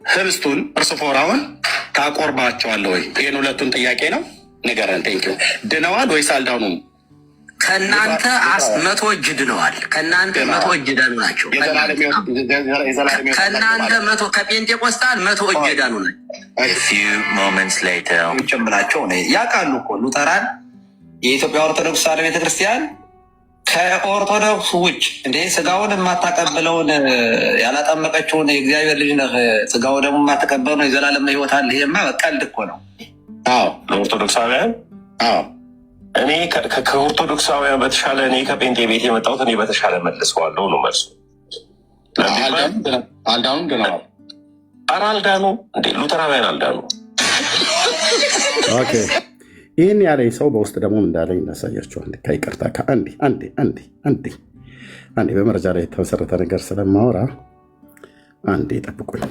ህብስቱን እርስፎራውን ታቆርባቸዋለህ ወይ? ይህን ሁለቱን ጥያቄ ነው ንገረን። ቴንኪው። ድነዋል ወይስ አልዳኑም? ከእናንተ 100 እጅ ድነዋል። ከእናንተ 100 እጅ ዳኑ ናቸው። ከእናንተ 100 ከጴንጤቆስጣል 100 እጅ ዳኑ ናቸው። ጭምራቸው ያውቃሉ እኮ ሉተራን የኢትዮጵያ ኦርቶዶክስ ተዋሕዶ ቤተክርስቲያን ከኦርቶዶክስ ውጭ እንደ ስጋውን የማታቀብለውን ያላጠመቀችውን የእግዚአብሔር ልጅ ነህ ስጋው ደግሞ የማትቀበለው የዘላለም ህይወት አለ። ይሄማ ቀልድ እኮ ነው። ኦርቶዶክሳውያን እኔ ከኦርቶዶክሳውያን በተሻለ እኔ ከጴንጤ ቤት የመጣሁት እኔ በተሻለ መልሰዋለሁ ነው መልሱ። አልዳኑም ድነዋል። ኧረ አልዳኑ እንዴ ሉተራውያን አልዳኑ። ይህን ያለኝ ሰው በውስጥ ደግሞ እንዳለኝ እናሳያቸዋል። ከይቅርታ አንዴ አንዴ በመረጃ ላይ የተመሰረተ ነገር ስለማወራ አንዴ ጠብቁኝ።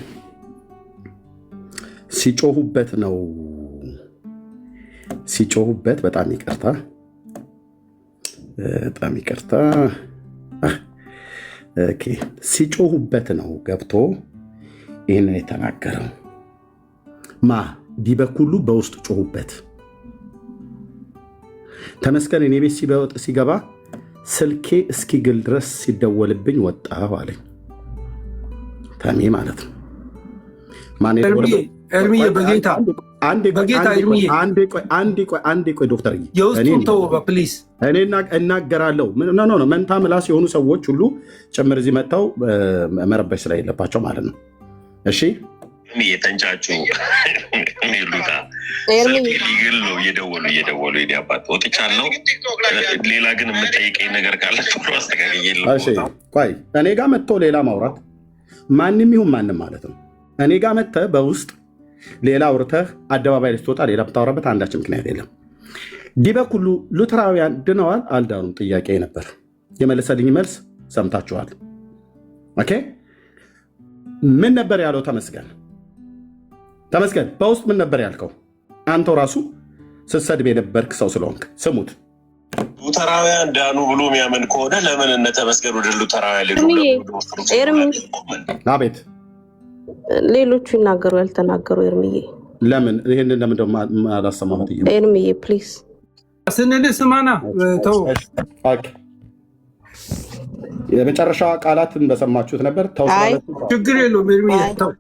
ሲጮሁበት ነው ሲጮሁበት፣ በጣም ይቅርታ ኦኬ። ሲጮሁበት ነው ገብቶ ይህንን የተናገረው። ዲበኩሉ በውስጥ ጮሁበት። ተመስገን እኔ ቤት ሲገባ ስልኬ እስኪግል ድረስ ሲደወልብኝ ወጣሁ አለኝ። ተሜ ማለት ነው። ኤርሚዬ በጌታ አንዴ ቆይ ዶክተር የውስጡን ተው ፕሊዝ። እኔ እናገራለሁ። መንታ ምላስ የሆኑ ሰዎች ሁሉ ጭምር እዚህ መጥተው መረበሽ ስለሌለባቸው ማለት ነው። እሺ የተንጫጩ ሉታ ሊግል ነው እየደወሉ አባት ወጥቻለሁ። ሌላ ግን የምጠይቀኝ ነገር ካለ አስተካክዬ ቆይ እኔ ጋር መጥቶ ሌላ ማውራት ማንም ይሁን ማንም ማለት ነው። እኔ ጋር መጥተህ በውስጥ ሌላ አውርተህ አደባባይ ላይ ስትወጣ ሌላ ብታወራበት አንዳችን ምክንያት የለም። ዲበኩሉ ሉተራውያን ድነዋል አልዳኑም? ጥያቄ ነበር። የመለሰልኝ መልስ ሰምታችኋል። ኦኬ ምን ነበር ያለው? ተመስገን በውስጥ ምን ነበር ያልከው? አንተው ራሱ ስትሰድብ የነበርክ ሰው ስለሆንክ ስሙት። ሉተራውያን ዳኑ ብሎ የሚያምን ከሆነ ለምን እነ ተመስገን ወደ ሉተራውያን አቤት ሌሎቹ ይናገሩ ያልተናገሩ? ኤርሚዬ ለምን ይህንን ለምን ደግሞ አላሰማሁት? ኤርሚዬ ፕሊዝ ስንልህ ስማና ተው። የመጨረሻ ቃላትን በሰማችሁት ነበር። ችግር የለውም ኤርሚዬ ተው።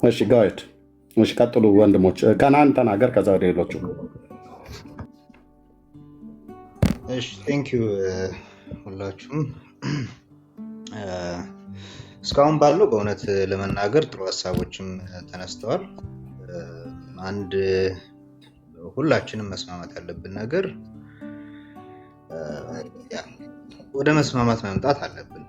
እሺ ጋይድ እሺ ቀጥሉ ወንድሞች። ከናን ተናገር ከዛ ወደ ሌሎቹ። እሺ ቴንክ ዩ ሁላችሁም። እስካሁን ባለው በእውነት ለመናገር ጥሩ ሀሳቦችም ተነስተዋል። አንድ ሁላችንም መስማማት ያለብን ነገር ወደ መስማማት መምጣት አለብን።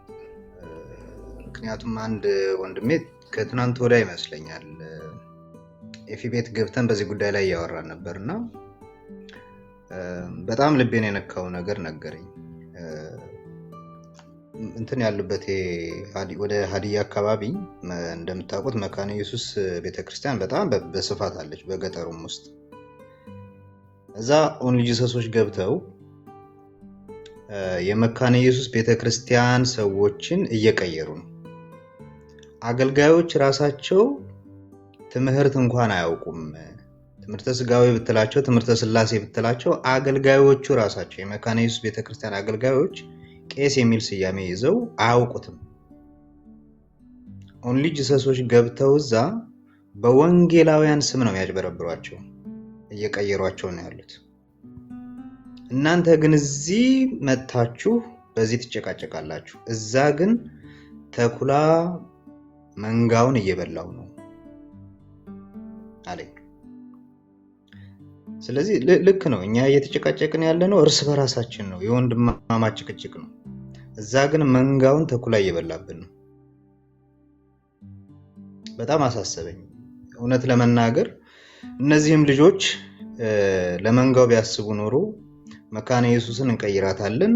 ምክንያቱም አንድ ወንድሜ ከትናንት ወዲያ ይመስለኛል ኤፊ ቤት ገብተን በዚህ ጉዳይ ላይ እያወራን ነበርና በጣም ልቤን የነካው ነገር ነገረኝ። እንትን ያለበት ወደ ሀዲያ አካባቢ እንደምታውቁት መካነ ኢየሱስ ቤተክርስቲያን በጣም በስፋት አለች፣ በገጠሩም ውስጥ። እዛ ኦንሊ ጂሰሶች ገብተው የመካነ ኢየሱስ ቤተክርስቲያን ሰዎችን እየቀየሩ ነው። አገልጋዮች ራሳቸው ትምህርት እንኳን አያውቁም። ትምህርተ ስጋዊ ብትላቸው፣ ትምህርተ ስላሴ ብትላቸው፣ አገልጋዮቹ ራሳቸው የመካነ ኢየሱስ ቤተክርስቲያን አገልጋዮች ቄስ የሚል ስያሜ ይዘው አያውቁትም። ኦንሊ ጂሰሶች ገብተው እዛ በወንጌላውያን ስም ነው የሚያጭበረብሯቸው፣ እየቀየሯቸው ነው ያሉት። እናንተ ግን እዚህ መታችሁ በዚህ ትጨቃጨቃላችሁ፣ እዛ ግን ተኩላ መንጋውን እየበላው ነው አለኝ። ስለዚህ ልክ ነው፣ እኛ እየተጨቃጨቅን ያለ ነው እርስ በራሳችን ነው፣ የወንድማማች ጭቅጭቅ ነው። እዛ ግን መንጋውን ተኩላ እየበላብን ነው። በጣም አሳሰበኝ እውነት ለመናገር። እነዚህም ልጆች ለመንጋው ቢያስቡ ኖሮ መካነ ኢየሱስን እንቀይራታለን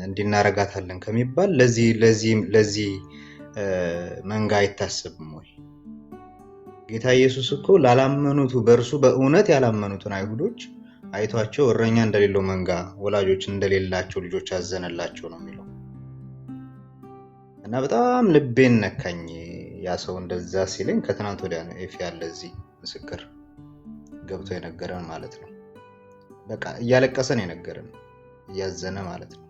እንዲናረጋታለን ከሚባል ለዚህ መንጋ አይታሰብም ወይ? ጌታ ኢየሱስ እኮ ላላመኑት በእርሱ በእውነት ያላመኑትን አይሁዶች አይቷቸው እረኛ እንደሌለው መንጋ ወላጆች እንደሌላቸው ልጆች አዘነላቸው ነው የሚለው። እና በጣም ልቤን ነካኝ ያ ሰው እንደዛ ሲለኝ። ከትናንት ወዲያ ነው ኤፊ ያለ እዚህ ምስክር ገብቶ የነገረን ማለት ነው። በቃ እያለቀሰን የነገረን እያዘነ ማለት ነው።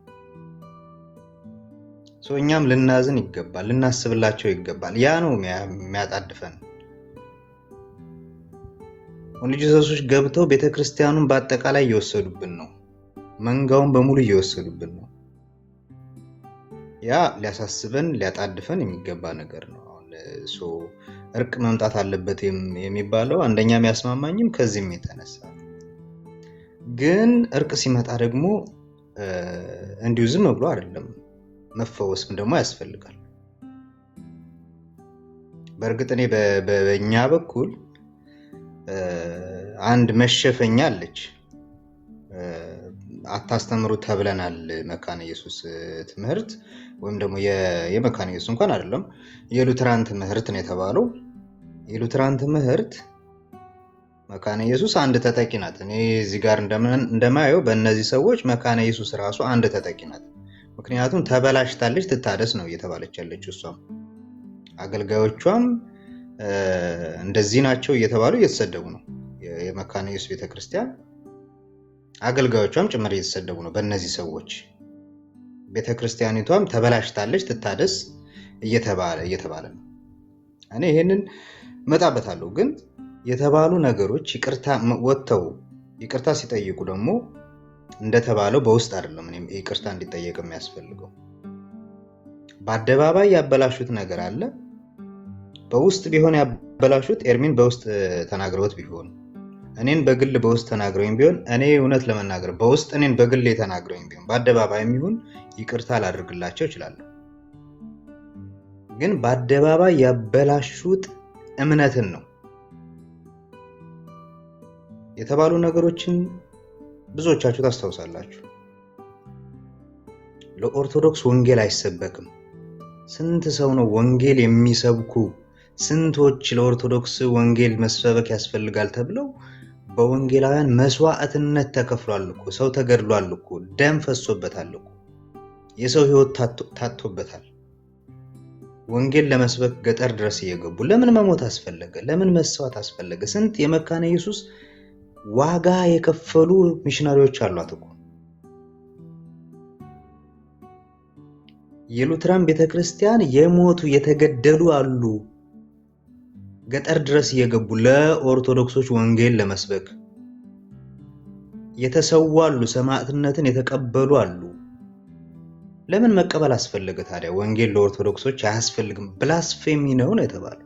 እኛም ልናዝን ይገባል፣ ልናስብላቸው ይገባል። ያ ነው የሚያጣድፈን። ኦንሊ ጂሰሶች ገብተው ቤተክርስቲያኑን በአጠቃላይ እየወሰዱብን ነው፣ መንጋውን በሙሉ እየወሰዱብን ነው። ያ ሊያሳስበን ሊያጣድፈን የሚገባ ነገር ነው። አሁን እርቅ መምጣት አለበት የሚባለው አንደኛ የሚያስማማኝም ከዚህም የተነሳ ግን እርቅ ሲመጣ ደግሞ እንዲሁ ዝም ብሎ አይደለም፣ መፈወስም ደግሞ ያስፈልጋል። በእርግጥ እኔ በእኛ በኩል አንድ መሸፈኛ አለች። አታስተምሩ ተብለናል። መካነ ኢየሱስ ትምህርት ወይም ደግሞ የመካነ ኢየሱስ እንኳን አይደለም የሉትራን ትምህርት ነው የተባለው። የሉትራን ትምህርት መካነ ኢየሱስ አንድ ተጠቂ ናት። እኔ እዚህ ጋር እንደማየው በእነዚህ ሰዎች መካነ ኢየሱስ ራሱ አንድ ተጠቂ ናት። ምክንያቱም ተበላሽታለች ትታደስ ነው እየተባለች ያለችው። እሷም አገልጋዮቿም እንደዚህ ናቸው እየተባሉ እየተሰደቡ ነው። የመካነ ኢየሱስ ቤተክርስቲያን አገልጋዮቿም ጭምር እየተሰደቡ ነው በእነዚህ ሰዎች። ቤተክርስቲያኒቷም ተበላሽታለች ትታደስ እየተባለ ነው። እኔ ይሄንን መጣበታለሁ። ግን የተባሉ ነገሮች ወጥተው ይቅርታ ሲጠይቁ ደግሞ እንደተባለው በውስጥ አይደለም ይቅርታ እንዲጠየቅ የሚያስፈልገው። በአደባባይ ያበላሹት ነገር አለ። በውስጥ ቢሆን ያበላሹት ኤርሚን በውስጥ ተናግረውት ቢሆን እኔን በግል በውስጥ ተናግረውኝ ቢሆን እኔ እውነት ለመናገር በውስጥ እኔን በግል ተናግረውኝ ቢሆን በአደባባይም ይሁን ይቅርታ ላደርግላቸው እችላለሁ። ግን በአደባባይ ያበላሹት እምነትን ነው። የተባሉ ነገሮችን ብዙዎቻችሁ ታስታውሳላችሁ። ለኦርቶዶክስ ወንጌል አይሰበክም። ስንት ሰው ነው ወንጌል የሚሰብኩ? ስንቶች ለኦርቶዶክስ ወንጌል መስበክ ያስፈልጋል ተብለው በወንጌላውያን መስዋዕትነት ተከፍሏል እኮ። ሰው ተገድሏል እኮ። ደም ፈሶበታል እኮ። የሰው ሕይወት ታጥቶበታል። ወንጌል ለመስበክ ገጠር ድረስ እየገቡ ለምን መሞት አስፈለገ? ለምን መስዋዕት አስፈለገ? ስንት የመካነ ኢየሱስ ዋጋ የከፈሉ ሚሽነሪዎች አሏት እኮ። የሉትራን ቤተክርስቲያን የሞቱ የተገደሉ አሉ። ገጠር ድረስ እየገቡ ለኦርቶዶክሶች ወንጌል ለመስበክ የተሰዉ አሉ። ሰማዕትነትን የተቀበሉ አሉ። ለምን መቀበል አስፈለገ ታዲያ? ወንጌል ለኦርቶዶክሶች አያስፈልግም። ብላስፌሚ ነው የተባለው።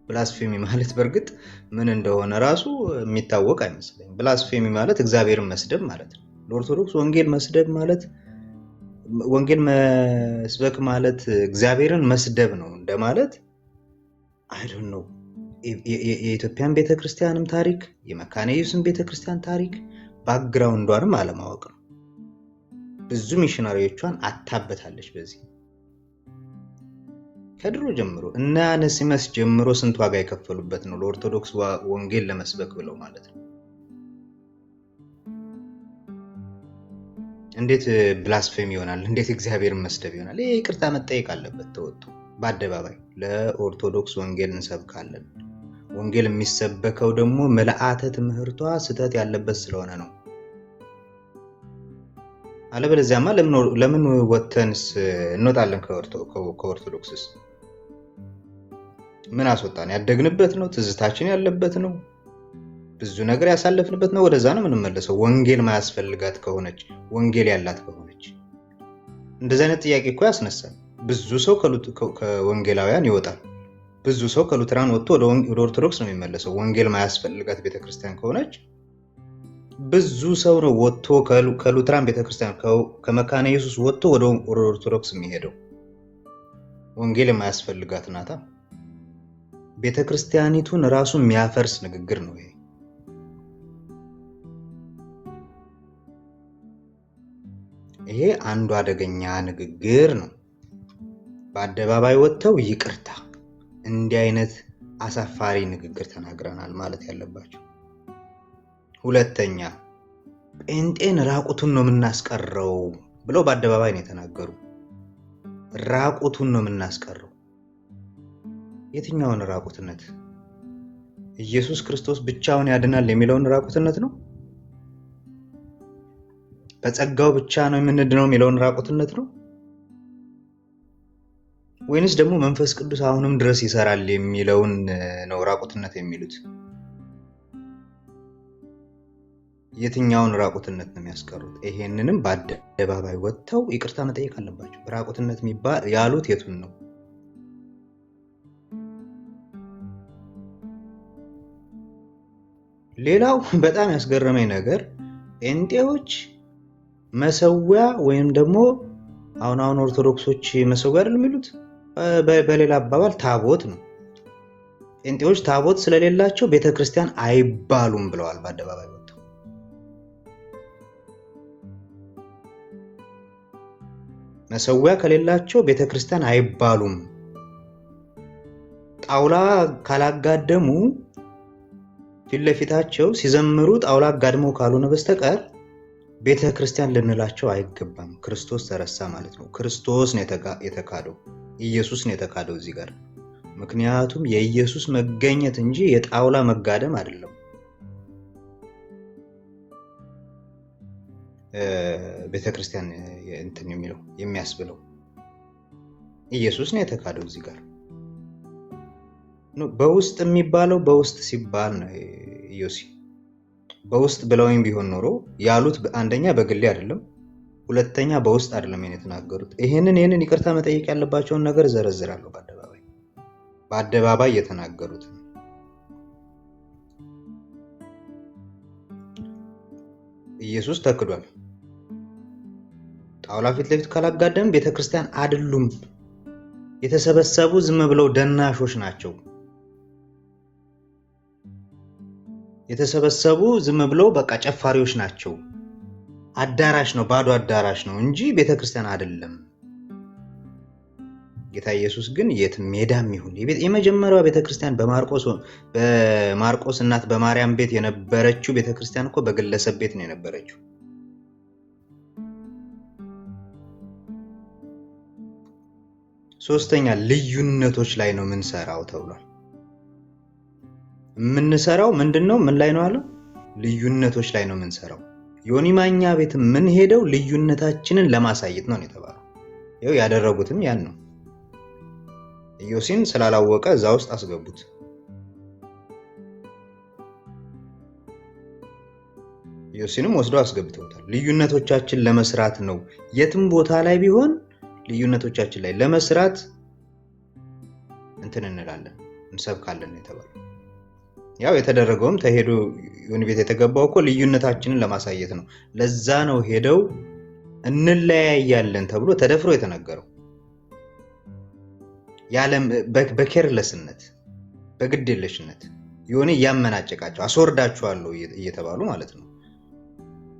ብላስፌሚ ማለት በእርግጥ ምን እንደሆነ ራሱ የሚታወቅ አይመስለኝም። ብላስፌሚ ማለት እግዚአብሔርን መስደብ ማለት ነው። ለኦርቶዶክስ ወንጌል መስደብ ማለት ወንጌል መስበክ ማለት እግዚአብሔርን መስደብ ነው እንደማለት አይ ዶንት ኖ። የኢትዮጵያን ቤተክርስቲያንም ታሪክ የመካነ ኢየሱስን ቤተክርስቲያን ታሪክ ባክግራውንዷንም አለማወቅ ነው። ብዙ ሚሽነሪዎቿን አታበታለች። በዚህ ከድሮ ጀምሮ እና አነሲመስ ጀምሮ ስንት ዋጋ የከፈሉበት ነው ለኦርቶዶክስ ወንጌል ለመስበክ ብለው ማለት ነው። እንዴት ብላስፌሚ ይሆናል? እንዴት እግዚአብሔርን መስደብ ይሆናል? ይሄ ይቅርታ መጠየቅ አለበት ተወጥቶ በአደባባይ። ለኦርቶዶክስ ወንጌል እንሰብካለን። ወንጌል የሚሰበከው ደግሞ መልአተ ትምህርቷ ስህተት ያለበት ስለሆነ ነው። አለበለዚያማ ለምን ወተንስ እንወጣለን? ከኦርቶዶክስስ ምን አስወጣን? ያደግንበት ነው፣ ትዝታችን ያለበት ነው፣ ብዙ ነገር ያሳለፍንበት ነው። ወደዛ ነው የምንመለሰው። ወንጌል ማያስፈልጋት ከሆነች ወንጌል ያላት ከሆነች እንደዚህ አይነት ጥያቄ እኮ ያስነሳል። ብዙ ሰው ከወንጌላውያን ይወጣል። ብዙ ሰው ከሉትራን ወጥቶ ወደ ኦርቶዶክስ ነው የሚመለሰው። ወንጌል ማያስፈልጋት ቤተክርስቲያን ከሆነች ብዙ ሰው ነው ወጥቶ ከሉትራን ቤተክርስቲያን ከመካነ ኢየሱስ ወጥቶ ወደ ኦርቶዶክስ የሚሄደው። ወንጌል የማያስፈልጋት ናታ። ቤተክርስቲያኒቱን ራሱ የሚያፈርስ ንግግር ነው ይሄ። ይሄ አንዱ አደገኛ ንግግር ነው። በአደባባይ ወጥተው ይቅርታ እንዲህ አይነት አሳፋሪ ንግግር ተናግረናል ማለት ያለባቸው። ሁለተኛ ጴንጤን ራቁቱን ነው የምናስቀረው ብለው በአደባባይ ነው የተናገሩ። ራቁቱን ነው የምናስቀረው። የትኛውን ራቁትነት? ኢየሱስ ክርስቶስ ብቻውን ያድናል የሚለውን ራቁትነት ነው? በጸጋው ብቻ ነው የምንድነው የሚለውን ራቁትነት ነው? ወይንስ ደግሞ መንፈስ ቅዱስ አሁንም ድረስ ይሰራል የሚለውን ነው ራቁትነት የሚሉት? የትኛውን ራቁትነት ነው የሚያስቀሩት? ይሄንንም በአደባባይ ወጥተው ይቅርታ መጠየቅ አለባቸው። ራቁትነት የሚባል ያሉት የቱን ነው? ሌላው በጣም ያስገረመኝ ነገር ጴንጤዎች መሰዊያ ወይም ደግሞ አሁን ኦርቶዶክሶች መሰዊያ አይደል የሚሉት፣ በሌላ አባባል ታቦት ነው። ጴንጤዎች ታቦት ስለሌላቸው ቤተክርስቲያን አይባሉም ብለዋል በአደባባይ ወጥተው። መሰዊያ ከሌላቸው ቤተክርስቲያን አይባሉም። ጣውላ ካላጋደሙ ፊት ለፊታቸው ሲዘምሩ ጣውላ አጋድመው ካልሆነ በስተቀር ቤተክርስቲያን ልንላቸው አይገባም። ክርስቶስ ተረሳ ማለት ነው። ክርስቶስ ነው የተካደው፣ ኢየሱስ ነው የተካደው እዚህ ጋር። ምክንያቱም የኢየሱስ መገኘት እንጂ የጣውላ መጋደም አይደለም። ቤተክርስቲያን እንትን የሚለው የሚያስብለው ኢየሱስ ነው የተካደው እዚህ ጋር። በውስጥ የሚባለው በውስጥ ሲባል ነው ኢዮሲ። በውስጥ ብለውኝ ቢሆን ኖሮ ያሉት አንደኛ በግሌ አይደለም፣ ሁለተኛ በውስጥ አይደለም የተናገሩት። ይሄንን ይቅርታ መጠየቅ ያለባቸውን ነገር ዘረዝራለሁ። በአደባባይ የተናገሩት ኢየሱስ ተክዷል። ጣውላ ፊት ለፊት ካላጋደም ቤተክርስቲያን አይደሉም። የተሰበሰቡ ዝም ብለው ደናሾች ናቸው። የተሰበሰቡ ዝም ብለው በቃ ጨፋሪዎች ናቸው። አዳራሽ ነው፣ ባዶ አዳራሽ ነው እንጂ ቤተክርስቲያን አይደለም። ጌታ ኢየሱስ ግን የት ሜዳም ይሁን የመጀመሪያው ቤተክርስቲያን በማርቆስ እናት በማርያም ቤት የነበረችው ቤተክርስቲያን እኮ በግለሰብ ቤት ነው የነበረችው። ሶስተኛ ልዩነቶች ላይ ነው የምንሰራው ተብሏል። የምንሰራው ምንድነው? ምን ላይ ነው አለው? ልዩነቶች ላይ ነው የምንሰራው። ዮኒ ማኛ ቤት ምን ሄደው ልዩነታችንን ለማሳየት ነው የተባለው። ይኸው ያደረጉትም ያን ነው። ኢዮሲን ስላላወቀ እዛ ውስጥ አስገቡት። ኢዮሲንም ወስደው አስገብተውታል። ልዩነቶቻችን ለመስራት ነው። የትም ቦታ ላይ ቢሆን ልዩነቶቻችን ላይ ለመስራት እንትን እንላለን፣ እንሰብካለን የተባለው። ያው የተደረገውም ተሄዶ ዮኒ ቤት የተገባው እኮ ልዩነታችንን ለማሳየት ነው። ለዛ ነው ሄደው እንለያያለን ተብሎ ተደፍሮ የተነገረው። ያለም በኬርለስነት በግዴለሽነት ዮኒ ያመናጨቃቸው አስወርዳቸዋለሁ እየተባሉ ማለት ነው።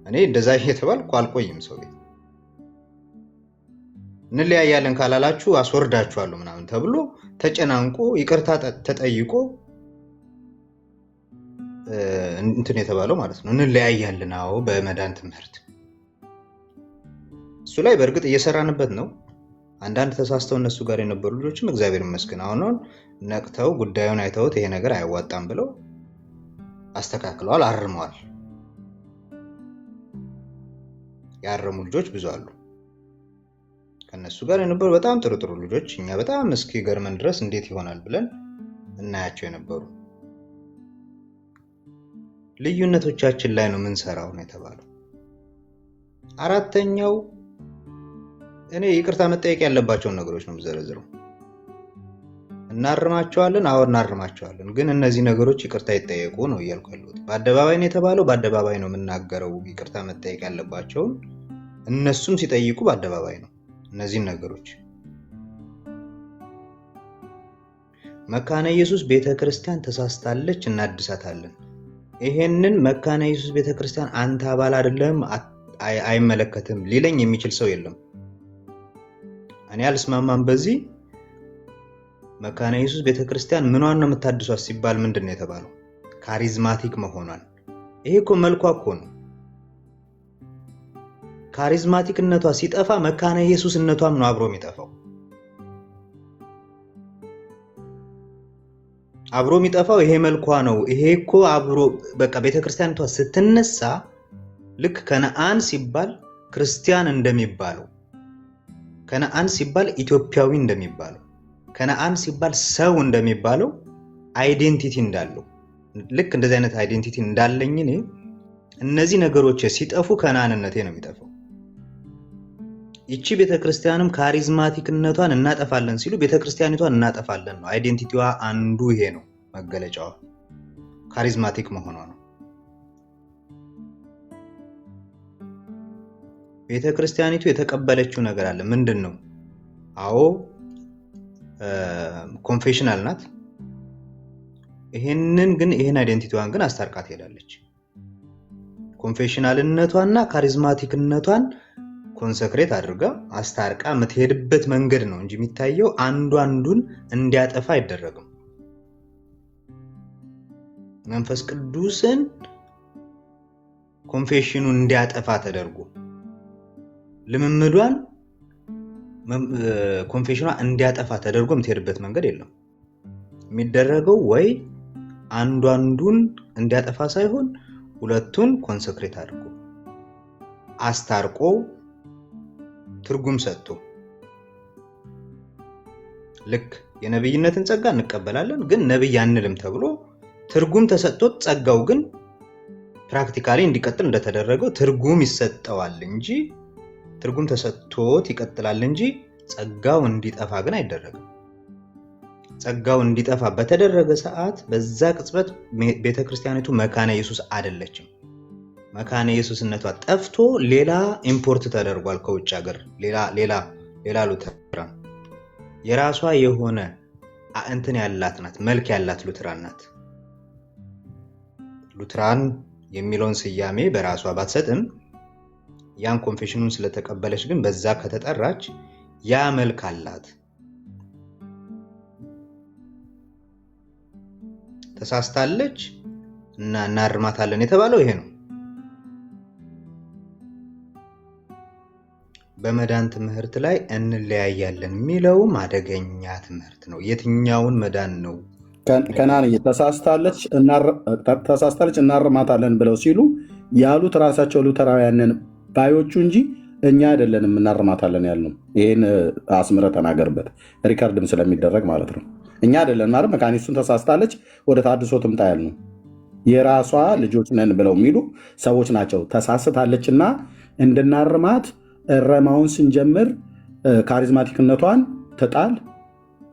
እኔ እንደዛ እየተባልኩ አልቆይም ሰው ቤት። እንለያያለን ካላላችሁ አስወርዳቸዋለሁ ምናምን ተብሎ ተጨናንቆ ይቅርታ ተጠይቆ እንትን የተባለው ማለት ነው። እንለያያለን አዎ በመዳን ትምህርት እሱ ላይ በእርግጥ እየሰራንበት ነው። አንዳንድ ተሳስተው እነሱ ጋር የነበሩ ልጆችም እግዚአብሔር ይመስገን አሁን ነቅተው ጉዳዩን አይተውት ይሄ ነገር አይዋጣም ብለው አስተካክለዋል፣ አርመዋል። ያረሙ ልጆች ብዙ አሉ። ከነሱ ጋር የነበሩ በጣም ጥሩ ልጆች እኛ በጣም እስኪገርመን ድረስ እንዴት ይሆናል ብለን እናያቸው የነበሩ። ልዩነቶቻችን ላይ ነው የምንሰራው ነው የተባለው። አራተኛው እኔ ይቅርታ መጠየቅ ያለባቸውን ነገሮች ነው የምዘረዝረው። እናርማቸዋለን፣ አዎ እናርማቸዋለን፣ ግን እነዚህ ነገሮች ይቅርታ ይጠየቁ ነው እያልኩ ያለሁት። በአደባባይ ነው የተባለው፣ በአደባባይ ነው የምናገረው። ይቅርታ መጠየቅ ያለባቸውን እነሱም ሲጠይቁ በአደባባይ ነው። እነዚህን ነገሮች መካነ ኢየሱስ ቤተክርስቲያን ተሳስታለች፣ እናድሳታለን። ይሄንን መካነ ኢየሱስ ቤተክርስቲያን አንተ አባል አይደለም አይመለከትም ሊለኝ የሚችል ሰው የለም። እኔ አልስማማም በዚህ። መካነ ኢየሱስ ቤተክርስቲያን ምኗን ነው የምታድሷት ሲባል ምንድነው የተባለው? ካሪዝማቲክ መሆኗን። ይሄ እኮ መልኳ እኮ ነው። ካሪዝማቲክነቷ ሲጠፋ መካነ ኢየሱስነቷም ነው አብሮ የሚጠፋው። አብሮ የሚጠፋው ይሄ መልኳ ነው። ይሄ እኮ አብሮ በቃ ቤተክርስቲያኒቷ ስትነሳ ልክ ከነአን ሲባል ክርስቲያን እንደሚባለው፣ ከነአን ሲባል ኢትዮጵያዊ እንደሚባለው፣ ከነአን ሲባል ሰው እንደሚባለው አይዴንቲቲ እንዳለው ልክ እንደዚህ አይነት አይዴንቲቲ እንዳለኝ እኔ እነዚህ ነገሮች ሲጠፉ ከነአንነቴ ነው የሚጠፋው። ይቺ ቤተክርስቲያንም ካሪዝማቲክነቷን እናጠፋለን ሲሉ ቤተክርስቲያኒቷን እናጠፋለን ነው። አይዴንቲቲዋ አንዱ ይሄ ነው፣ መገለጫዋ ካሪዝማቲክ መሆኗ ነው። ቤተክርስቲያኒቱ የተቀበለችው ነገር አለ። ምንድን ነው? አዎ ኮንፌሽናል ናት። ይሄን አይዴንቲቲዋን ግን አስታርቃ ትሄዳለች። ኮንፌሽናልነቷና ካሪዝማቲክነቷን ኮንሰክሬት አድርጋ አስታርቃ የምትሄድበት መንገድ ነው እንጂ የሚታየው አንዱ አንዱን እንዲያጠፋ አይደረግም። መንፈስ ቅዱስን ኮንፌሽኑን እንዲያጠፋ ተደርጎ ልምምዷን ኮንፌሽኗ እንዲያጠፋ ተደርጎ የምትሄድበት መንገድ የለም። የሚደረገው ወይ አንዱ አንዱን እንዲያጠፋ ሳይሆን ሁለቱን ኮንሰክሬት አድርጎ አስታርቆ ትርጉም ሰጥቶ ልክ የነብይነትን ጸጋ እንቀበላለን ግን ነብይ አንልም ተብሎ ትርጉም ተሰጥቶት ጸጋው ግን ፕራክቲካሊ እንዲቀጥል እንደተደረገው ትርጉም ይሰጠዋል እንጂ ትርጉም ተሰጥቶት ይቀጥላል እንጂ ጸጋው እንዲጠፋ ግን አይደረግም። ጸጋው እንዲጠፋ በተደረገ ሰዓት በዛ ቅጽበት ቤተክርስቲያኒቱ መካነ ኢየሱስ አይደለችም። መካነ ኢየሱስነቷ ጠፍቶ ሌላ ኢምፖርት ተደርጓል ከውጭ ሀገር ሌላ ሉተራን የራሷ የሆነ እንትን ያላት ናት፣ መልክ ያላት ሉተራን ናት። ሉተራን የሚለውን ስያሜ በራሷ ባትሰጥም ያን ኮንፌሽኑን ስለተቀበለች ግን በዛ ከተጠራች ያ መልክ አላት። ተሳስታለች እና እናርማታለን የተባለው ይሄ ነው። በመዳን ትምህርት ላይ እንለያያለን የሚለውም አደገኛ ትምህርት ነው። የትኛውን መዳን ነው? ከናን ተሳስታለች እናርማታለን ብለው ሲሉ ያሉት ራሳቸው ሉተራውያንን ባዮቹ እንጂ እኛ አይደለንም እናርማታለን ያልነው። ይህን አስምረ ተናገርበት፣ ሪካርድም ስለሚደረግ ማለት ነው። እኛ አይደለን ማለት መካኒሱን ተሳስታለች ወደ ታድሶ ትምጣ ያልነው የራሷ ልጆች ነን ብለው የሚሉ ሰዎች ናቸው። ተሳስታለችና እንድናርማት እረማውን ስንጀምር ካሪዝማቲክነቷን ትጣል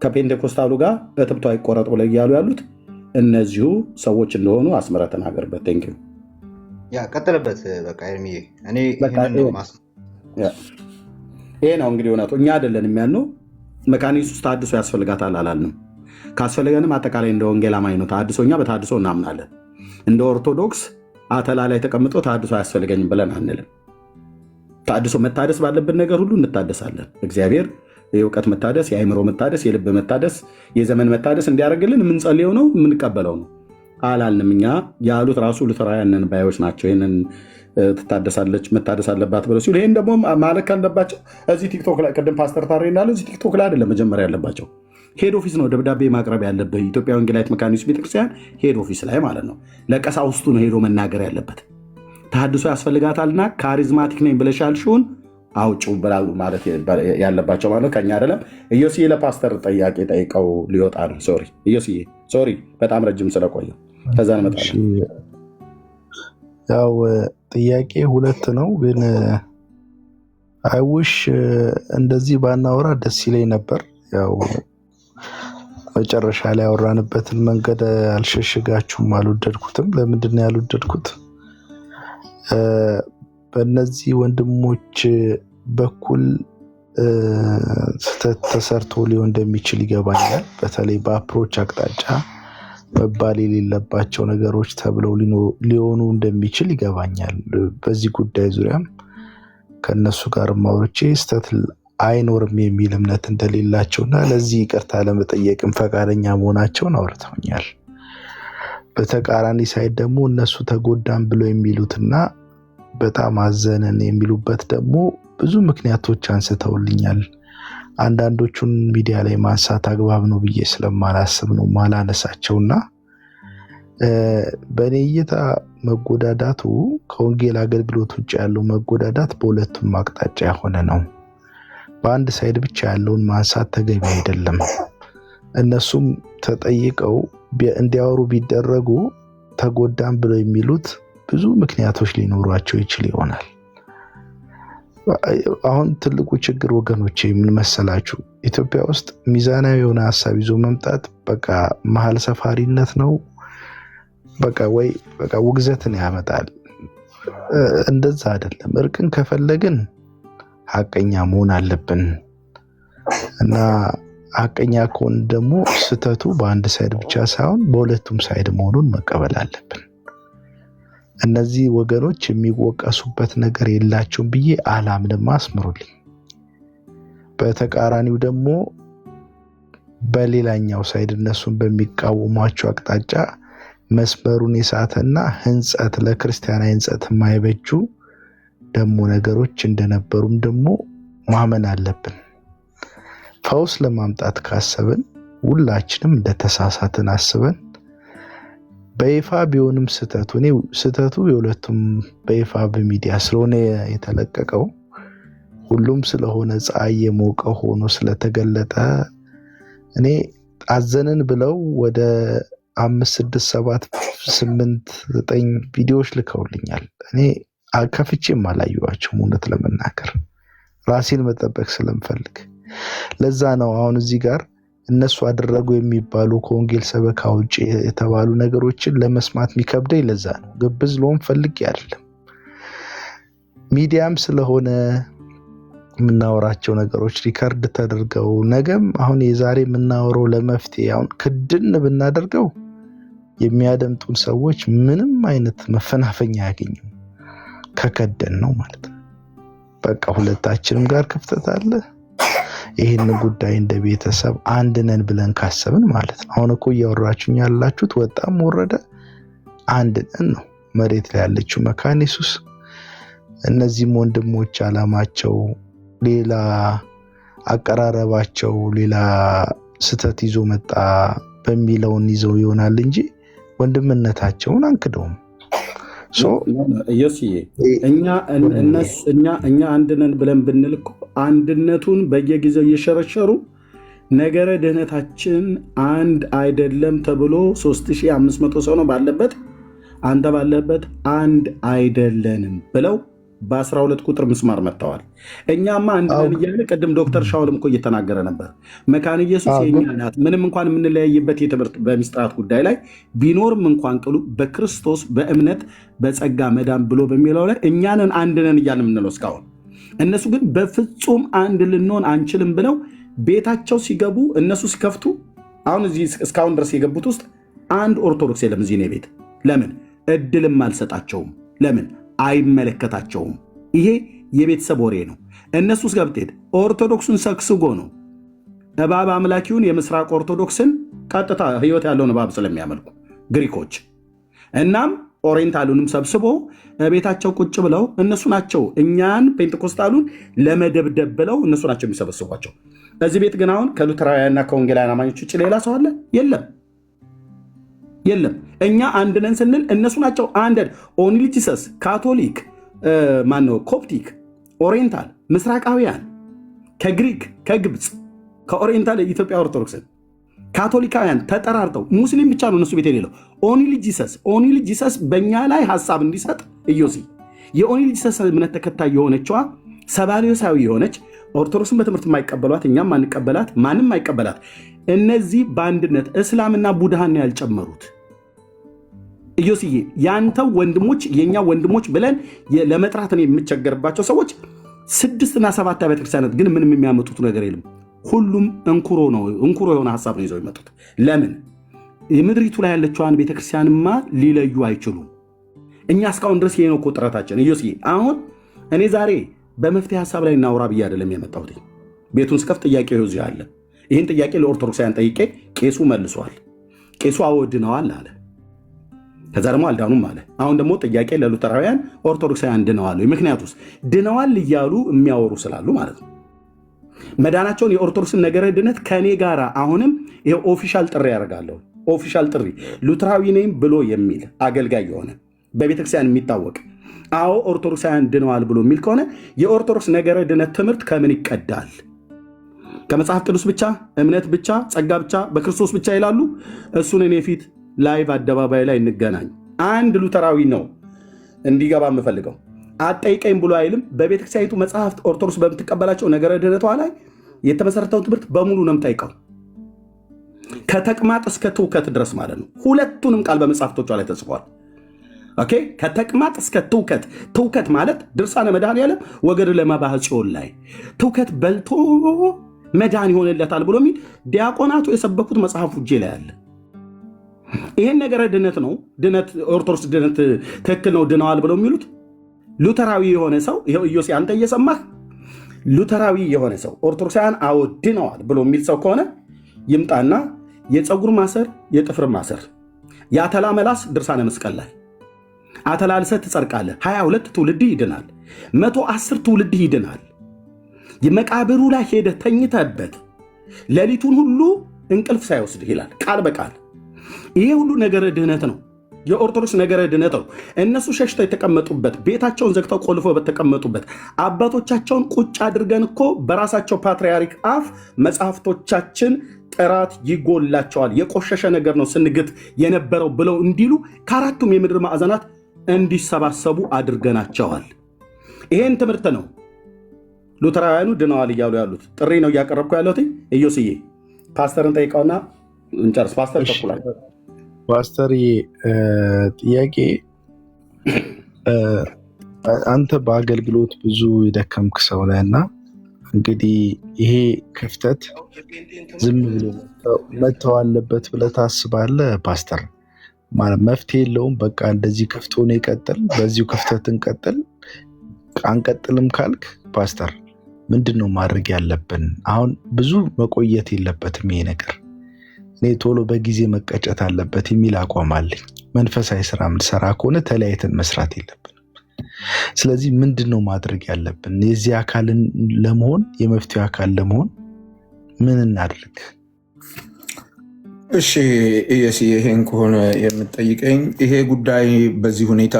ከፔንቴኮስታሉ ጋር እትብቷ ይቆረጥ ብለው እያሉ ያሉት እነዚሁ ሰዎች እንደሆኑ አስምረ ተናገርበት። ቴንኪው። ያ ቀጥልበት። በቃ ኤርሚዬ እኔ ይሄ ነው እንግዲህ እውነቱ። እኛ አይደለን የሚያልነው መካነ ኢየሱስ ተሐድሶ ያስፈልጋታል አላልንም። ካስፈለገንም አጠቃላይ እንደ ወንጌል አማኝ ነው ተሐድሶ፣ እኛ በተሐድሶ እናምናለን። እንደ ኦርቶዶክስ አተላ ላይ ተቀምጦ ተሐድሶ አያስፈልገኝም ብለን አንልም። ተሐድሶ መታደስ ባለብን ነገር ሁሉ እንታደሳለን። እግዚአብሔር የእውቀት መታደስ፣ የአእምሮ መታደስ፣ የልብ መታደስ፣ የዘመን መታደስ እንዲያደርግልን የምንጸልየው ነው የምንቀበለው ነው አላልንም። እኛ ያሉት ራሱ ሉተራውያን ባዮች ናቸው። ይህንን ትታደሳለች መታደስ አለባት ብለው ሲሉ ይህን ደግሞ ማለት ካለባቸው እዚህ ቲክቶክ ላይ ቅድም ፓስተር ታሬ እንዳለው እዚህ ቲክቶክ ላይ አይደለም መጀመሪያ ያለባቸው፣ ሄድ ኦፊስ ነው ደብዳቤ ማቅረብ ያለበት። ኢትዮጵያ ወንጌላዊት መካነ ኢየሱስ ቤተክርስቲያን ሄድ ኦፊስ ላይ ማለት ነው። ለቀሳውስቱ ነው ሄዶ መናገር ያለበት። ተሐድሶ ያስፈልጋታልና ካሪዝማቲክ ነኝ ብለሽ ያልሽውን አውጭው ብላሉ ማለት ያለባቸው ማለት ከኛ አይደለም። ኢዮስዬ ለፓስተር ጥያቄ ጠይቀው ሊወጣ ነው። ሶሪ ኢዮስዬ፣ ሶሪ በጣም ረጅም ስለቆየው ከዛ እንመጣለን። ያው ጥያቄ ሁለት ነው፣ ግን አይውሽ እንደዚህ ባናወራ ደስ ይለኝ ነበር። ያው መጨረሻ ላይ ያወራንበትን መንገድ አልሸሽጋችሁም፣ አልወደድኩትም። ለምንድን ነው ያልወደድኩት? በእነዚህ ወንድሞች በኩል ስህተት ተሰርቶ ሊሆን እንደሚችል ይገባኛል። በተለይ በአፕሮች አቅጣጫ መባል የሌለባቸው ነገሮች ተብለው ሊሆኑ እንደሚችል ይገባኛል። በዚህ ጉዳይ ዙሪያም ከነሱ ጋር ማውርቼ ስህተት አይኖርም የሚል እምነት እንደሌላቸውና ለዚህ ይቅርታ ለመጠየቅም ፈቃደኛ መሆናቸውን አውርተውኛል። በተቃራኒ ሳይድ ደግሞ እነሱ ተጎዳን ብለው የሚሉትና በጣም አዘነን የሚሉበት ደግሞ ብዙ ምክንያቶች አንስተውልኛል። አንዳንዶቹን ሚዲያ ላይ ማንሳት አግባብ ነው ብዬ ስለማላስብ ነው ማላነሳቸውና በእኔ እይታ መጎዳዳቱ ከወንጌል አገልግሎት ውጭ ያለው መጎዳዳት በሁለቱም አቅጣጫ የሆነ ነው። በአንድ ሳይድ ብቻ ያለውን ማንሳት ተገቢ አይደለም። እነሱም ተጠይቀው እንዲያወሩ ቢደረጉ ተጎዳን ብለው የሚሉት ብዙ ምክንያቶች ሊኖሯቸው ይችል ይሆናል። አሁን ትልቁ ችግር ወገኖቼ ምን መሰላችሁ? ኢትዮጵያ ውስጥ ሚዛናዊ የሆነ ሀሳብ ይዞ መምጣት በቃ መሀል ሰፋሪነት ነው። በቃ ወይ በቃ ውግዘትን ያመጣል። እንደዛ አይደለም። እርቅን ከፈለግን ሀቀኛ መሆን አለብን እና ሀቀኛ ከሆን ደግሞ ስህተቱ በአንድ ሳይድ ብቻ ሳይሆን በሁለቱም ሳይድ መሆኑን መቀበል አለብን። እነዚህ ወገኖች የሚወቀሱበት ነገር የላቸውም ብዬ አላምንም። አስምሩልኝ። በተቃራኒው ደግሞ በሌላኛው ሳይድ እነሱን በሚቃወሟቸው አቅጣጫ መስመሩን የሳተና ህንጸት ለክርስቲያናዊ ህንጸት የማይበጁ ደግሞ ነገሮች እንደነበሩም ደግሞ ማመን አለብን። ፈውስ ለማምጣት ካሰብን ሁላችንም እንደተሳሳትን አስበን በይፋ ቢሆንም ስህተቱ የሁለቱም በይፋ በሚዲያ ስለሆነ የተለቀቀው ሁሉም ስለሆነ ፀሐይ የሞቀ ሆኖ ስለተገለጠ እኔ አዘንን ብለው ወደ 5 6 7 8 9 ቪዲዮዎች ልከውልኛል። እኔ ከፍቼም አላየኋቸውም እውነት ለመናገር ራሴን መጠበቅ ስለምፈልግ። ለዛ ነው አሁን እዚህ ጋር እነሱ አደረጉ የሚባሉ ከወንጌል ሰበካ ውጭ የተባሉ ነገሮችን ለመስማት የሚከብደኝ ለዛ ነው። ግብዝ ለሆን ፈልጌ አይደለም። ሚዲያም ስለሆነ የምናወራቸው ነገሮች ሪከርድ ተደርገው ነገም አሁን የዛሬ የምናወራው ለመፍትሄ አሁን ክድን ብናደርገው የሚያደምጡን ሰዎች ምንም አይነት መፈናፈኛ አያገኙም። ከከደን ነው ማለት ነው። በቃ ሁለታችንም ጋር ክፍተት አለ። ይህን ጉዳይ እንደ ቤተሰብ አንድ ነን ብለን ካሰብን ማለት ነው። አሁን እኮ እያወራችሁኝ ያላችሁት ወጣም ወረደ አንድ ነን ነው። መሬት ላይ ያለችው መካነ ኢየሱስ እነዚህም ወንድሞች አላማቸው ሌላ አቀራረባቸው ሌላ ስተት ይዞ መጣ በሚለውን ይዘው ይሆናል እንጂ ወንድምነታቸውን አንክደውም። ኢየሱስዬ እኛ አንድ ነን ብለን ብንል እኮ አንድነቱን በየጊዜው እየሸረሸሩ ነገረ ድህነታችን አንድ አይደለም ተብሎ 3500 ሰው ነው ባለበት አንተ ባለበት አንድ አይደለንም ብለው በ12 ቁጥር ምስማር መጥተዋል። እኛማ አንድ ነን እያለ ቅድም ዶክተር ሻውልም እኮ እየተናገረ ነበር። መካነ ኢየሱስ የኛ ናት። ምንም እንኳን የምንለያይበት የትምህርት በሚስጥራት ጉዳይ ላይ ቢኖርም እንኳን ቅሉ በክርስቶስ በእምነት በጸጋ መዳን ብሎ በሚለው ላይ እኛንን አንድ ነን እያልን የምንለው እስካሁን። እነሱ ግን በፍጹም አንድ ልንሆን አንችልም ብለው ቤታቸው ሲገቡ እነሱ ሲከፍቱ አሁን እዚህ እስካሁን ድረስ የገቡት ውስጥ አንድ ኦርቶዶክስ የለም እዚህ ነው ቤት። ለምን እድልም አልሰጣቸውም? ለምን አይመለከታቸውም? ይሄ የቤተሰብ ወሬ ነው። እነሱ ውስጥ ገብተህ ኦርቶዶክሱን ሰክስጎ ነው እባብ አምላኪውን የምስራቅ ኦርቶዶክስን ቀጥታ ህይወት ያለውን እባብ ስለሚያመልኩ ግሪኮች። እናም ኦሪየንታሉንም ሰብስቦ ቤታቸው ቁጭ ብለው እነሱ ናቸው እኛን ፔንቴኮስታሉን ለመደብደብ ብለው እነሱ ናቸው የሚሰበስቧቸው። እዚህ ቤት ግን አሁን ከሉተራውያንና ከወንጌላውያን አማኞች ውጭ ሌላ ሰው አለ? የለም። እኛ አንድ ነን ስንል እነሱ ናቸው አንድ። ኦንሊ ጂሰስ፣ ካቶሊክ፣ ማነው ኮፕቲክ፣ ኦሪየንታል፣ ምስራቃውያን ከግሪክ ከግብፅ ከኦሪየንታል የኢትዮጵያ ኦርቶዶክስን ካቶሊካውያን ተጠራርተው ሙስሊም ብቻ ነው እነሱ ቤት የሌለው። ኦንሊ ጂሰስ በእኛ ላይ ሀሳብ እንዲሰጥ ኢዮሲ የኦንሊ ጂሰስ እምነት ተከታይ የሆነችዋ ሰባሊዮሳዊ የሆነች ኦርቶዶክስን በትምህርት የማይቀበሏት እኛም ማንቀበላት ማንም አይቀበላት። እነዚህ በአንድነት እስላምና ቡድሃን ያልጨመሩት ኢዮስዬ ያንተው ወንድሞች የኛ ወንድሞች ብለን ለመጥራት ነው የምቸገርባቸው ሰዎች 6 እና 7 አብያተ ክርስቲያናት ግን ምንም የሚያመጡት ነገር የለም። ሁሉም እንኩሮ የሆነ ሀሳብ ነው ይዘው የመጡት። ለምን የምድሪቱ ላይ ያለችዋን ቤተክርስቲያንማ ሊለዩ አይችሉም። እኛ እስካሁን ድረስ ይሄ ነው እኮ ጥረታችን። ኢዮስዬ አሁን እኔ ዛሬ በመፍትሄ ሀሳብ ላይ እናውራ ብዬ አይደለም የመጣሁት። ቤቱን ስከፍት ጥያቄ ይዞ ያለ ይህን ጥያቄ ለኦርቶዶክሳውያን ጠይቄ ቄሱ መልሷል። ቄሱ አወድነዋል አለ። ከዛ ደግሞ አልዳኑም አለ። አሁን ደግሞ ጥያቄ ለሉተራውያን ኦርቶዶክሳውያን ድነዋል። ምክንያቱስ ድነዋል እያሉ የሚያወሩ ስላሉ ማለት ነው። መዳናቸውን የኦርቶዶክስን ነገረ ድነት ከኔ ጋር አሁንም ይሄ ኦፊሻል ጥሪ ያደርጋለሁ። ኦፊሻል ጥሪ ሉተራዊ ነኝ ብሎ የሚል አገልጋይ የሆነ በቤተክርስቲያን የሚታወቅ አዎ ኦርቶዶክሳውያን ድነዋል ብሎ የሚል ከሆነ የኦርቶዶክስ ነገረ ድነት ትምህርት ከምን ይቀዳል? ከመጽሐፍ ቅዱስ ብቻ፣ እምነት ብቻ፣ ጸጋ ብቻ፣ በክርስቶስ ብቻ ይላሉ። እሱን እኔ ፊት ላይቭ አደባባይ ላይ እንገናኝ። አንድ ሉተራዊ ነው እንዲገባ የምፈልገው። አጠይቀኝ ብሎ አይልም። በቤተክርስቲያኒቱ መጽሐፍት ኦርቶዶክስ በምትቀበላቸው ነገረ ድነቷ ላይ የተመሰረተው ትምህርት በሙሉ ነው የምጠይቀው፣ ከተቅማጥ እስከ ትውከት ድረስ ማለት ነው። ሁለቱንም ቃል በመጽሐፍቶቿ ላይ ተጽፏል። ኦኬ፣ ከተቅማጥ እስከ ትውከት። ትውከት ማለት ድርሳነ መድኃኔዓለም ወገድ ለመባህ ጽዮን ላይ ትውከት በልቶ መዳን ይሆንለታል ብሎ የሚል ዲያቆናቱ የሰበኩት መጽሐፉ እጄ ላይ አለ። ይሄን ነገረ ድነት ነው ድነት ኦርቶዶክስ ድነት ትክክል ነው ድነዋል ብለው የሚሉት ሉተራዊ የሆነ ሰው ይሄው ኢዮስ አንተ እየሰማህ ሉተራዊ የሆነ ሰው ኦርቶዶክሳውያን አዎ ድነዋል ብሎ የሚል ሰው ከሆነ ይምጣና የፀጉር ማሰር የጥፍር ማሰር የአተላ መላስ ድርሳነ መስቀል ላይ አተላልሰህ ትጸድቃለህ 22 ትውልድ ይድናል 110 ትውልድ ይድናል የመቃብሩ ላይ ሄደህ ተኝተህበት ሌሊቱን ሁሉ እንቅልፍ ሳይወስድህ ይላል ቃል በቃል ይሄ ሁሉ ነገረ ድህነት ነው የኦርቶዶክስ ነገረ ድህነት ነው እነሱ ሸሽተው የተቀመጡበት ቤታቸውን ዘግተው ቆልፈው በተቀመጡበት አባቶቻቸውን ቁጭ አድርገን እኮ በራሳቸው ፓትርያርክ አፍ መጽሐፍቶቻችን ጥራት ይጎላቸዋል የቆሸሸ ነገር ነው ስንግት የነበረው ብለው እንዲሉ ከአራቱም የምድር ማዕዘናት እንዲሰባሰቡ አድርገናቸዋል ይሄን ትምህርት ነው ሉተራውያኑ ድነዋል እያሉ ያሉት ጥሪ ነው እያቀረብኩ ያለሁት ኢዮስዬ ፓስተርን ጠይቀውና እንጨርስ ፓስተር ተኩላል ፓስተር ጥያቄ አንተ በአገልግሎት ብዙ የደከምክ ሰው ነህና እንግዲህ ይሄ ክፍተት ዝም ብሎ መተው አለበት ብለህ ታስባለህ ፓስተር ማለት መፍትሄ የለውም በቃ እንደዚህ ክፍት ሆኖ ይቀጥል በዚሁ ክፍተት እንቀጥል አንቀጥልም ካልክ ፓስተር ምንድነው ማድረግ ያለብን አሁን ብዙ መቆየት የለበትም ይሄ ነገር እኔ ቶሎ በጊዜ መቀጨት አለበት የሚል አቋም አለኝ መንፈሳዊ ስራ ምንሰራ ከሆነ ተለያይተን መስራት የለብንም ስለዚህ ምንድነው ማድረግ ያለብን የዚህ አካል ለመሆን የመፍትሄው አካል ለመሆን ምን እናድርግ እሺ ይሄን ከሆነ የምትጠይቀኝ ይሄ ጉዳይ በዚህ ሁኔታ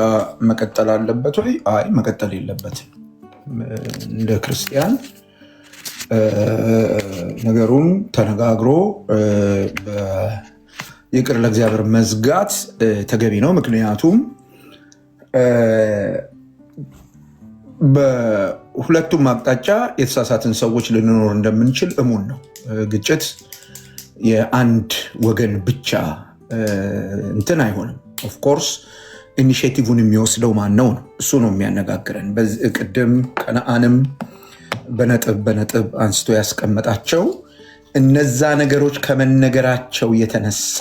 መቀጠል አለበት ወይ አይ መቀጠል የለበትም እንደ ክርስቲያን ነገሩን ተነጋግሮ ይቅር ለእግዚአብሔር መዝጋት ተገቢ ነው ምክንያቱም በሁለቱም አቅጣጫ የተሳሳትን ሰዎች ልንኖር እንደምንችል እሙን ነው ግጭት የአንድ ወገን ብቻ እንትን አይሆንም ኦፍኮርስ ኢኒሼቲቭን የሚወስደው ማን ነው እሱ ነው የሚያነጋግረን ቅድም ከነአንም በነጥብ አንስቶ ያስቀመጣቸው እነዛ ነገሮች ከመነገራቸው የተነሳ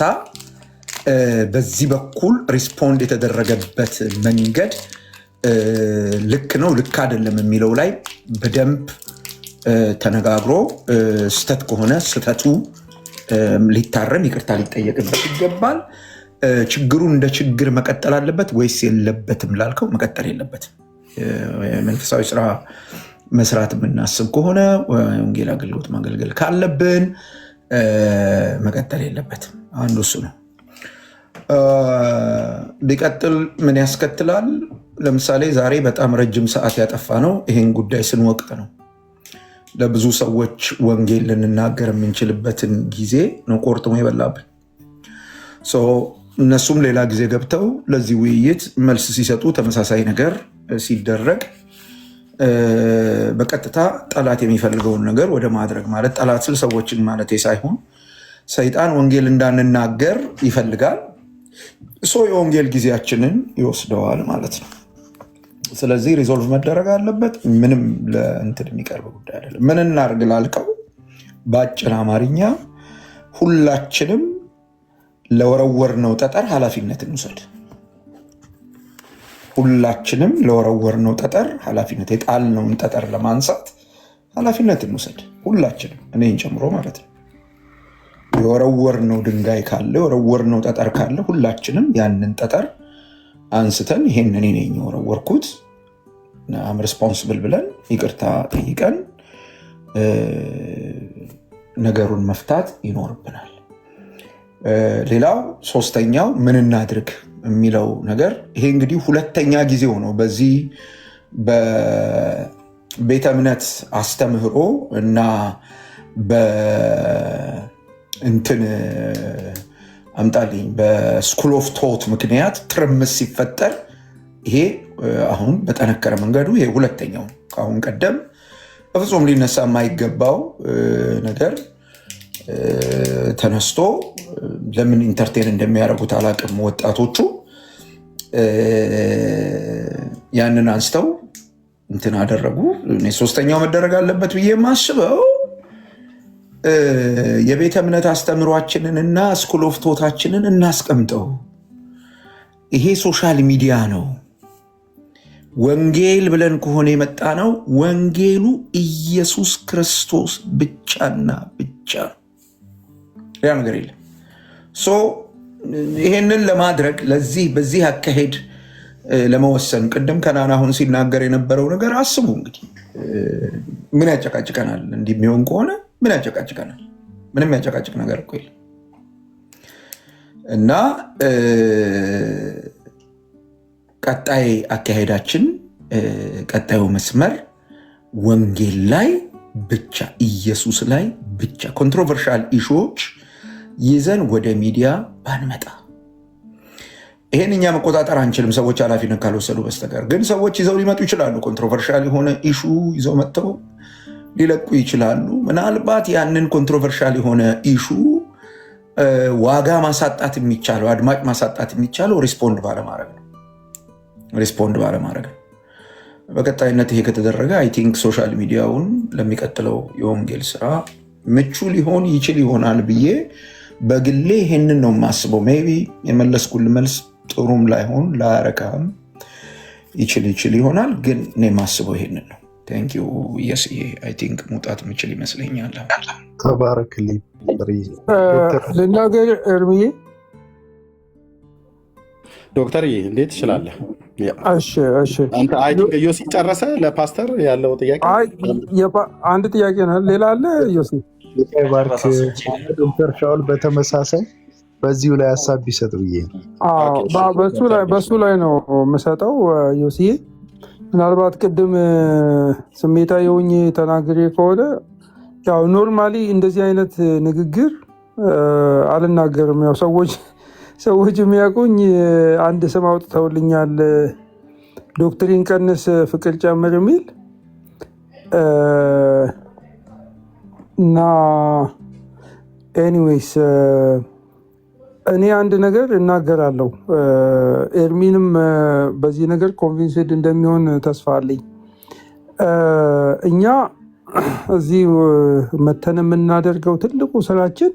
በዚህ በኩል ሪስፖንድ የተደረገበት መንገድ ልክ ነው ልክ አይደለም የሚለው ላይ በደንብ ተነጋግሮ ስተት ከሆነ ስተቱ ሊታረም ይቅርታ ሊጠየቅበት ይገባል ችግሩ እንደ ችግር መቀጠል አለበት ወይስ የለበትም ላልከው መቀጠል የለበትም መንፈሳዊ ስራ መስራት የምናስብ ከሆነ ወንጌል አገልግሎት ማገልገል ካለብን መቀጠል የለበትም አንዱ እሱ ነው ሊቀጥል ምን ያስከትላል ለምሳሌ ዛሬ በጣም ረጅም ሰዓት ያጠፋ ነው ይሄን ጉዳይ ስንወቅት ነው ለብዙ ሰዎች ወንጌል ልንናገር የምንችልበትን ጊዜ ነው ቆርጥሞ የበላብን እነሱም ሌላ ጊዜ ገብተው ለዚህ ውይይት መልስ ሲሰጡ ተመሳሳይ ነገር ሲደረግ በቀጥታ ጠላት የሚፈልገውን ነገር ወደ ማድረግ ማለት ጠላት ስል ሰዎችን ማለት ሳይሆን ሰይጣን ወንጌል እንዳንናገር ይፈልጋል የወንጌል ጊዜያችንን ይወስደዋል ማለት ነው ስለዚህ ሪዞልቭ መደረግ አለበት ምንም ለእንትን የሚቀርብ ጉዳይ አይደለም ምን እናድርግ ላልከው በአጭር አማርኛ ሁላችንም ለወረወርነው ጠጠር ኃላፊነት እንውሰድ ሁላችንም ለወረወርነው ጠጠር ኃላፊነት የጣልነውን ጠጠር ለማንሳት ኃላፊነት እንውሰድ ሁላችንም እኔን ጨምሮ ማለት ነው የወረወርነው ድንጋይ ካለ የወረወርነው ጠጠር ካለ ሁላችንም ያንን ጠጠር አንስተን ይሄን እኔ ነኝ የወረወርኩት አም ሪስፖንሲብል ብለን ይቅርታ ጠይቀን ነገሩን መፍታት ይኖርብናል ሌላው ሶስተኛው ምን እናድርግ የሚለው ነገር ይሄ እንግዲህ ሁለተኛ ጊዜው ነው በዚህ በቤተ እምነት አስተምህሮ እና በእንትን አምጣልኝ በስኩል ኦፍ ቶት ምክንያት ትርምስ ሲፈጠር ይሄ አሁን በጠነከረ መንገዱ ይሄ ሁለተኛው ከአሁን ቀደም በፍጹም ሊነሳ የማይገባው ነገር ተነስቶ ለምን ኢንተርቴን እንደሚያደርጉት አላቅም ወጣቶቹ ያንን አንስተው እንትን አደረጉ ሶስተኛው መደረግ አለበት ብዬ የማስበው የቤተ እምነት አስተምሯችንን እና ስኩል ኦፍ ቶታችንን እናስቀምጠው። ይሄ ሶሻል ሚዲያ ነው። ወንጌል ብለን ከሆነ የመጣ ነው። ወንጌሉ ኢየሱስ ክርስቶስ ብቻና ብቻ ነው። ያ ነገር የለም። ይሄንን ለማድረግ በዚህ አካሄድ ለመወሰን ቅድም ከናን አሁን ሲናገር የነበረው ነገር አስቡ እንግዲህ ምን ያጨቃጭቀናል? እንዲህ የሚሆን ከሆነ ምን ያጨቃጭቀናል? ምንም ያጨቃጭቅ ነገር እኮ የለም። እና ቀጣይ አካሄዳችን ቀጣዩ መስመር ወንጌል ላይ ብቻ ኢየሱስ ላይ ብቻ ኮንትሮቨርሻል ኢሹዎች ይዘን ወደ ሚዲያ ባንመጣ። ይሄን እኛ መቆጣጠር አንችልም፣ ሰዎች ኃላፊነት ካልወሰዱ በስተቀር። ግን ሰዎች ይዘው ሊመጡ ይችላሉ። ኮንትሮቨርሻል የሆነ ኢሹ ይዘው መጥተው ሊለቁ ይችላሉ። ምናልባት ያንን ኮንትሮቨርሻል የሆነ ኢሹ ዋጋ ማሳጣት የሚቻለው አድማጭ ማሳጣት የሚቻለው ሪስፖንድ ባለማድረግ ነው። በቀጣይነት ይሄ ከተደረገ አይ ቲንክ ሶሻል ሚዲያውን ለሚቀጥለው የወንጌል ስራ ምቹ ሊሆን ይችል ይሆናል ብዬ በግሌ ይሄንን ነው የማስበው። ሜይ ቢ የመለስኩል መልስ ጥሩም ላይሆን ላያረካም ይችል ይሆናል፣ ግን እኔ የማስበው ይሄንን ነው። ቴንክ ዩ ኢየስዬ። አይ ቲንክ መውጣት የምችል ይመስለኛል። ተባረክልኝ። ልናገር እርምዬ ዶክተርዬ እንዴት ትችላለህ? አንተ ዮሲ ጨረሰ ለፓስተር ያለው ጥያቄ? አንድ ጥያቄ ነው። ሌላ አለ ዮሲ? ባርክ ዶክተር ሻውል በተመሳሳይ በዚሁ ላይ ሀሳብ ቢሰጥ ብዬ በሱ ላይ ነው የምሰጠው። ዮሲዬ ምናልባት ቅድም ስሜታዊ ሆኜ ተናግሬ ከሆነ ያው ኖርማሊ እንደዚህ አይነት ንግግር አልናገርም። ያው ሰዎች የሚያውቁኝ አንድ ስም አውጥተውልኛል፣ ዶክትሪን ቀንስ ፍቅር ጨምር የሚል እና ኤኒዌይስ እኔ አንድ ነገር እናገራለሁ። ኤርሚንም በዚህ ነገር ኮንቪንስድ እንደሚሆን ተስፋ አለኝ። እኛ እዚህ መተን የምናደርገው ትልቁ ስራችን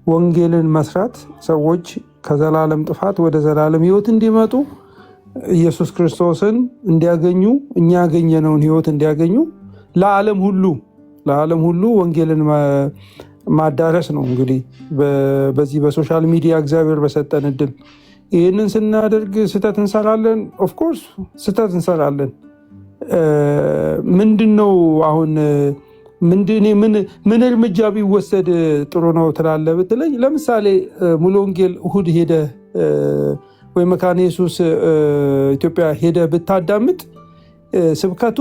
ወንጌልን መስራት፣ ሰዎች ከዘላለም ጥፋት ወደ ዘላለም ሕይወት እንዲመጡ፣ ኢየሱስ ክርስቶስን እንዲያገኙ፣ እኛ ያገኘነውን ሕይወት እንዲያገኙ ለዓለም ሁሉ ወንጌልን ማዳረስ ነው። እንግዲህ በዚህ በሶሻል ሚዲያ እግዚአብሔር በሰጠን እድል ይህንን ስናደርግ ስህተት እንሰራለን። ኦፍኮርስ ስህተት እንሰራለን። ምንድን ነው አሁን ምን እርምጃ ቢወሰድ ጥሩ ነው ትላለህ ብትለኝ፣ ለምሳሌ ሙሉ ወንጌል እሁድ ሄደ ወይ መካነ ኢየሱስ ኢትዮጵያ ሄደ ብታዳምጥ ስብከቱ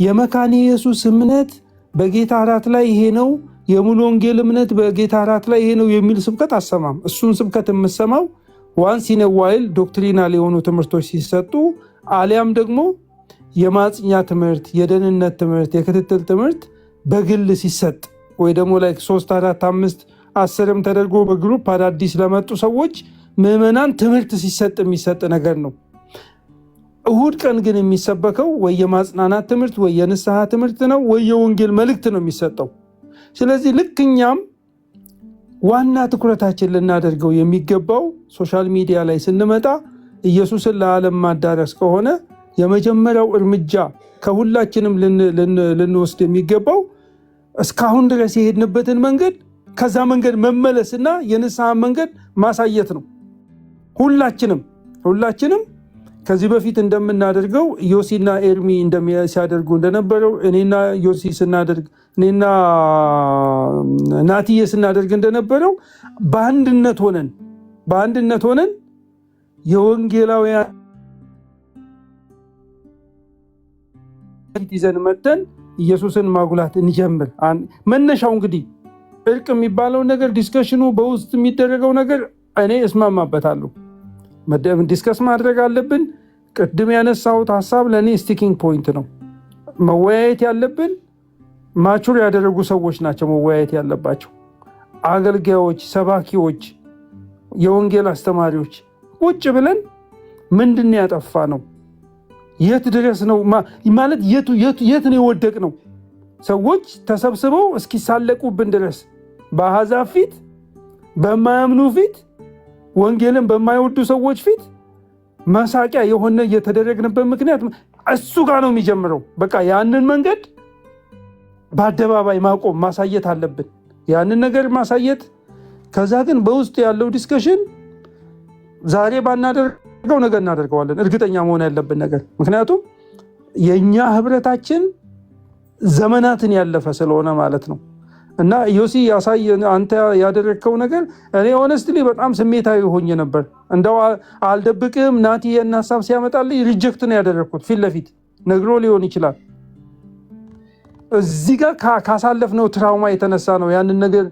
የመካነ ኢየሱስ እምነት በጌታ እራት ላይ ይሄ ነው፣ የሙሉ ወንጌል እምነት በጌታ እራት ላይ ይሄ ነው የሚል ስብከት አሰማም። እሱን ስብከት የምሰማው ዋንስ ኢን ኤ ዋይል ዶክትሪናል የሆኑ ትምህርቶች ሲሰጡ፣ አሊያም ደግሞ የማጽኛ ትምህርት፣ የደህንነት ትምህርት፣ የክትትል ትምህርት በግል ሲሰጥ ወይ ደግሞ ላይ 3 4 5 10 ተደርጎ በግሩፕ አዳዲስ ለመጡ ሰዎች ምዕመናን ትምህርት ሲሰጥ የሚሰጥ ነገር ነው። እሁድ ቀን ግን የሚሰበከው ወይ የማጽናናት ትምህርት ወይ የንስሐ ትምህርት ነው ወይ የወንጌል መልእክት ነው የሚሰጠው። ስለዚህ ልክ እኛም ዋና ትኩረታችን ልናደርገው የሚገባው ሶሻል ሚዲያ ላይ ስንመጣ ኢየሱስን ለዓለም ማዳረስ ከሆነ የመጀመሪያው እርምጃ ከሁላችንም ልንወስድ የሚገባው እስካሁን ድረስ የሄድንበትን መንገድ ከዛ መንገድ መመለስና የንስሐ መንገድ ማሳየት ነው። ሁላችንም ከዚህ በፊት እንደምናደርገው ዮሲና ኤርሚ ሲያደርጉ እንደነበረው እኔና ዮሲ ስናደርግ፣ እኔና ናትዬ ስናደርግ እንደነበረው በአንድነት ሆነን የወንጌላውያን ይዘን መተን ኢየሱስን ማጉላት እንጀምር። መነሻው እንግዲህ እርቅ የሚባለው ነገር ዲስከሽኑ በውስጥ የሚደረገው ነገር እኔ እስማማበታለሁ። ዲስከስ ማድረግ አለብን። ቅድም ያነሳሁት ሀሳብ ለእኔ ስቲኪንግ ፖይንት ነው። መወያየት ያለብን ማቹር ያደረጉ ሰዎች ናቸው መወያየት ያለባቸው። አገልጋዮች፣ ሰባኪዎች፣ የወንጌል አስተማሪዎች ቁጭ ብለን ምንድን ያጠፋ ነው፣ የት ድረስ ነው ማለት የት ነው የወደቅ ነው፣ ሰዎች ተሰብስበው እስኪሳለቁብን ድረስ በአሕዛብ ፊት፣ በማያምኑ ፊት፣ ወንጌልን በማይወዱ ሰዎች ፊት መሳቂያ የሆነ እየተደረግንበት ምክንያት እሱ ጋር ነው የሚጀምረው። በቃ ያንን መንገድ በአደባባይ ማቆም ማሳየት አለብን፣ ያንን ነገር ማሳየት። ከዛ ግን በውስጥ ያለው ዲስከሽን ዛሬ ባናደርገው ነገር እናደርገዋለን፣ እርግጠኛ መሆን ያለብን ነገር። ምክንያቱም የእኛ ህብረታችን ዘመናትን ያለፈ ስለሆነ ማለት ነው። እና ዮሲ አንተ ያደረግከው ነገር እኔ ሆነስትሊ በጣም ስሜታዊ ሆኜ ነበር። እንደው አልደብቅም፣ ናቲ የና ሀሳብ ሲያመጣልኝ ሪጀክት ነው ያደረግኩት። ፊት ለፊት ነግሮ ሊሆን ይችላል። እዚህ ጋር ካሳለፍነው ትራውማ የተነሳ ነው ያንን ነገር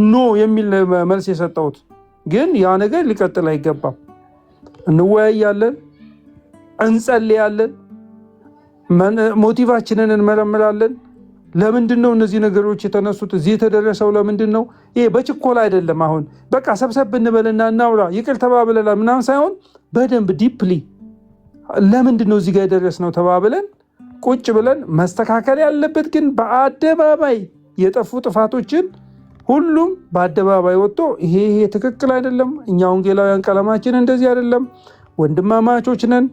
ኖ የሚል መልስ የሰጠሁት። ግን ያ ነገር ሊቀጥል አይገባም። እንወያያለን፣ እንጸልያለን፣ ሞቲቫችንን እንመረምራለን። ለምንድን ነው እነዚህ ነገሮች የተነሱት? እዚህ የተደረሰው ለምንድን ነው? ይሄ በችኮላ አይደለም። አሁን በቃ ሰብሰብ እንበልና እናውራ ይቅር ተባብለላ ምናምን ሳይሆን በደንብ ዲፕሊ ለምንድን ነው እዚህ ጋር የደረስነው ተባብለን ቁጭ ብለን መስተካከል ያለበት ግን በአደባባይ የጠፉ ጥፋቶችን ሁሉም በአደባባይ ወጥቶ ይሄ ትክክል አይደለም፣ እኛ ወንጌላውያን ቀለማችን እንደዚህ አይደለም፣ ወንድማማቾች ነን፣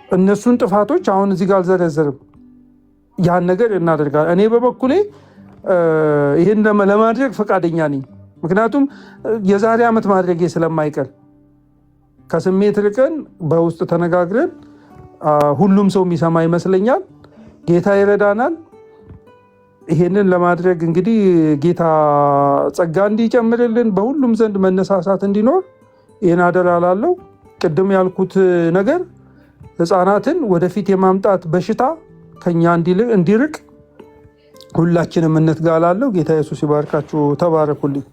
እነሱን ጥፋቶች አሁን እዚህ ጋር አልዘረዘርም፣ ያን ነገር እናደርጋለን። እኔ በበኩሌ ይህን ለማድረግ ፈቃደኛ ነኝ። ምክንያቱም የዛሬ ዓመት ማድረጌ ስለማይቀር ከስሜት ርቀን በውስጥ ተነጋግረን ሁሉም ሰው የሚሰማ ይመስለኛል። ጌታ ይረዳናል። ይሄንን ለማድረግ እንግዲህ ጌታ ጸጋ እንዲጨምርልን በሁሉም ዘንድ መነሳሳት እንዲኖር ይህን አደራ እላለሁ። ቅድም ያልኩት ነገር ሕፃናትን ወደፊት የማምጣት በሽታ ከኛ እንዲርቅ ሁላችንም እንትጋ እላለሁ። ጌታ ኢየሱስ ይባርካችሁ። ተባረኩልኝ።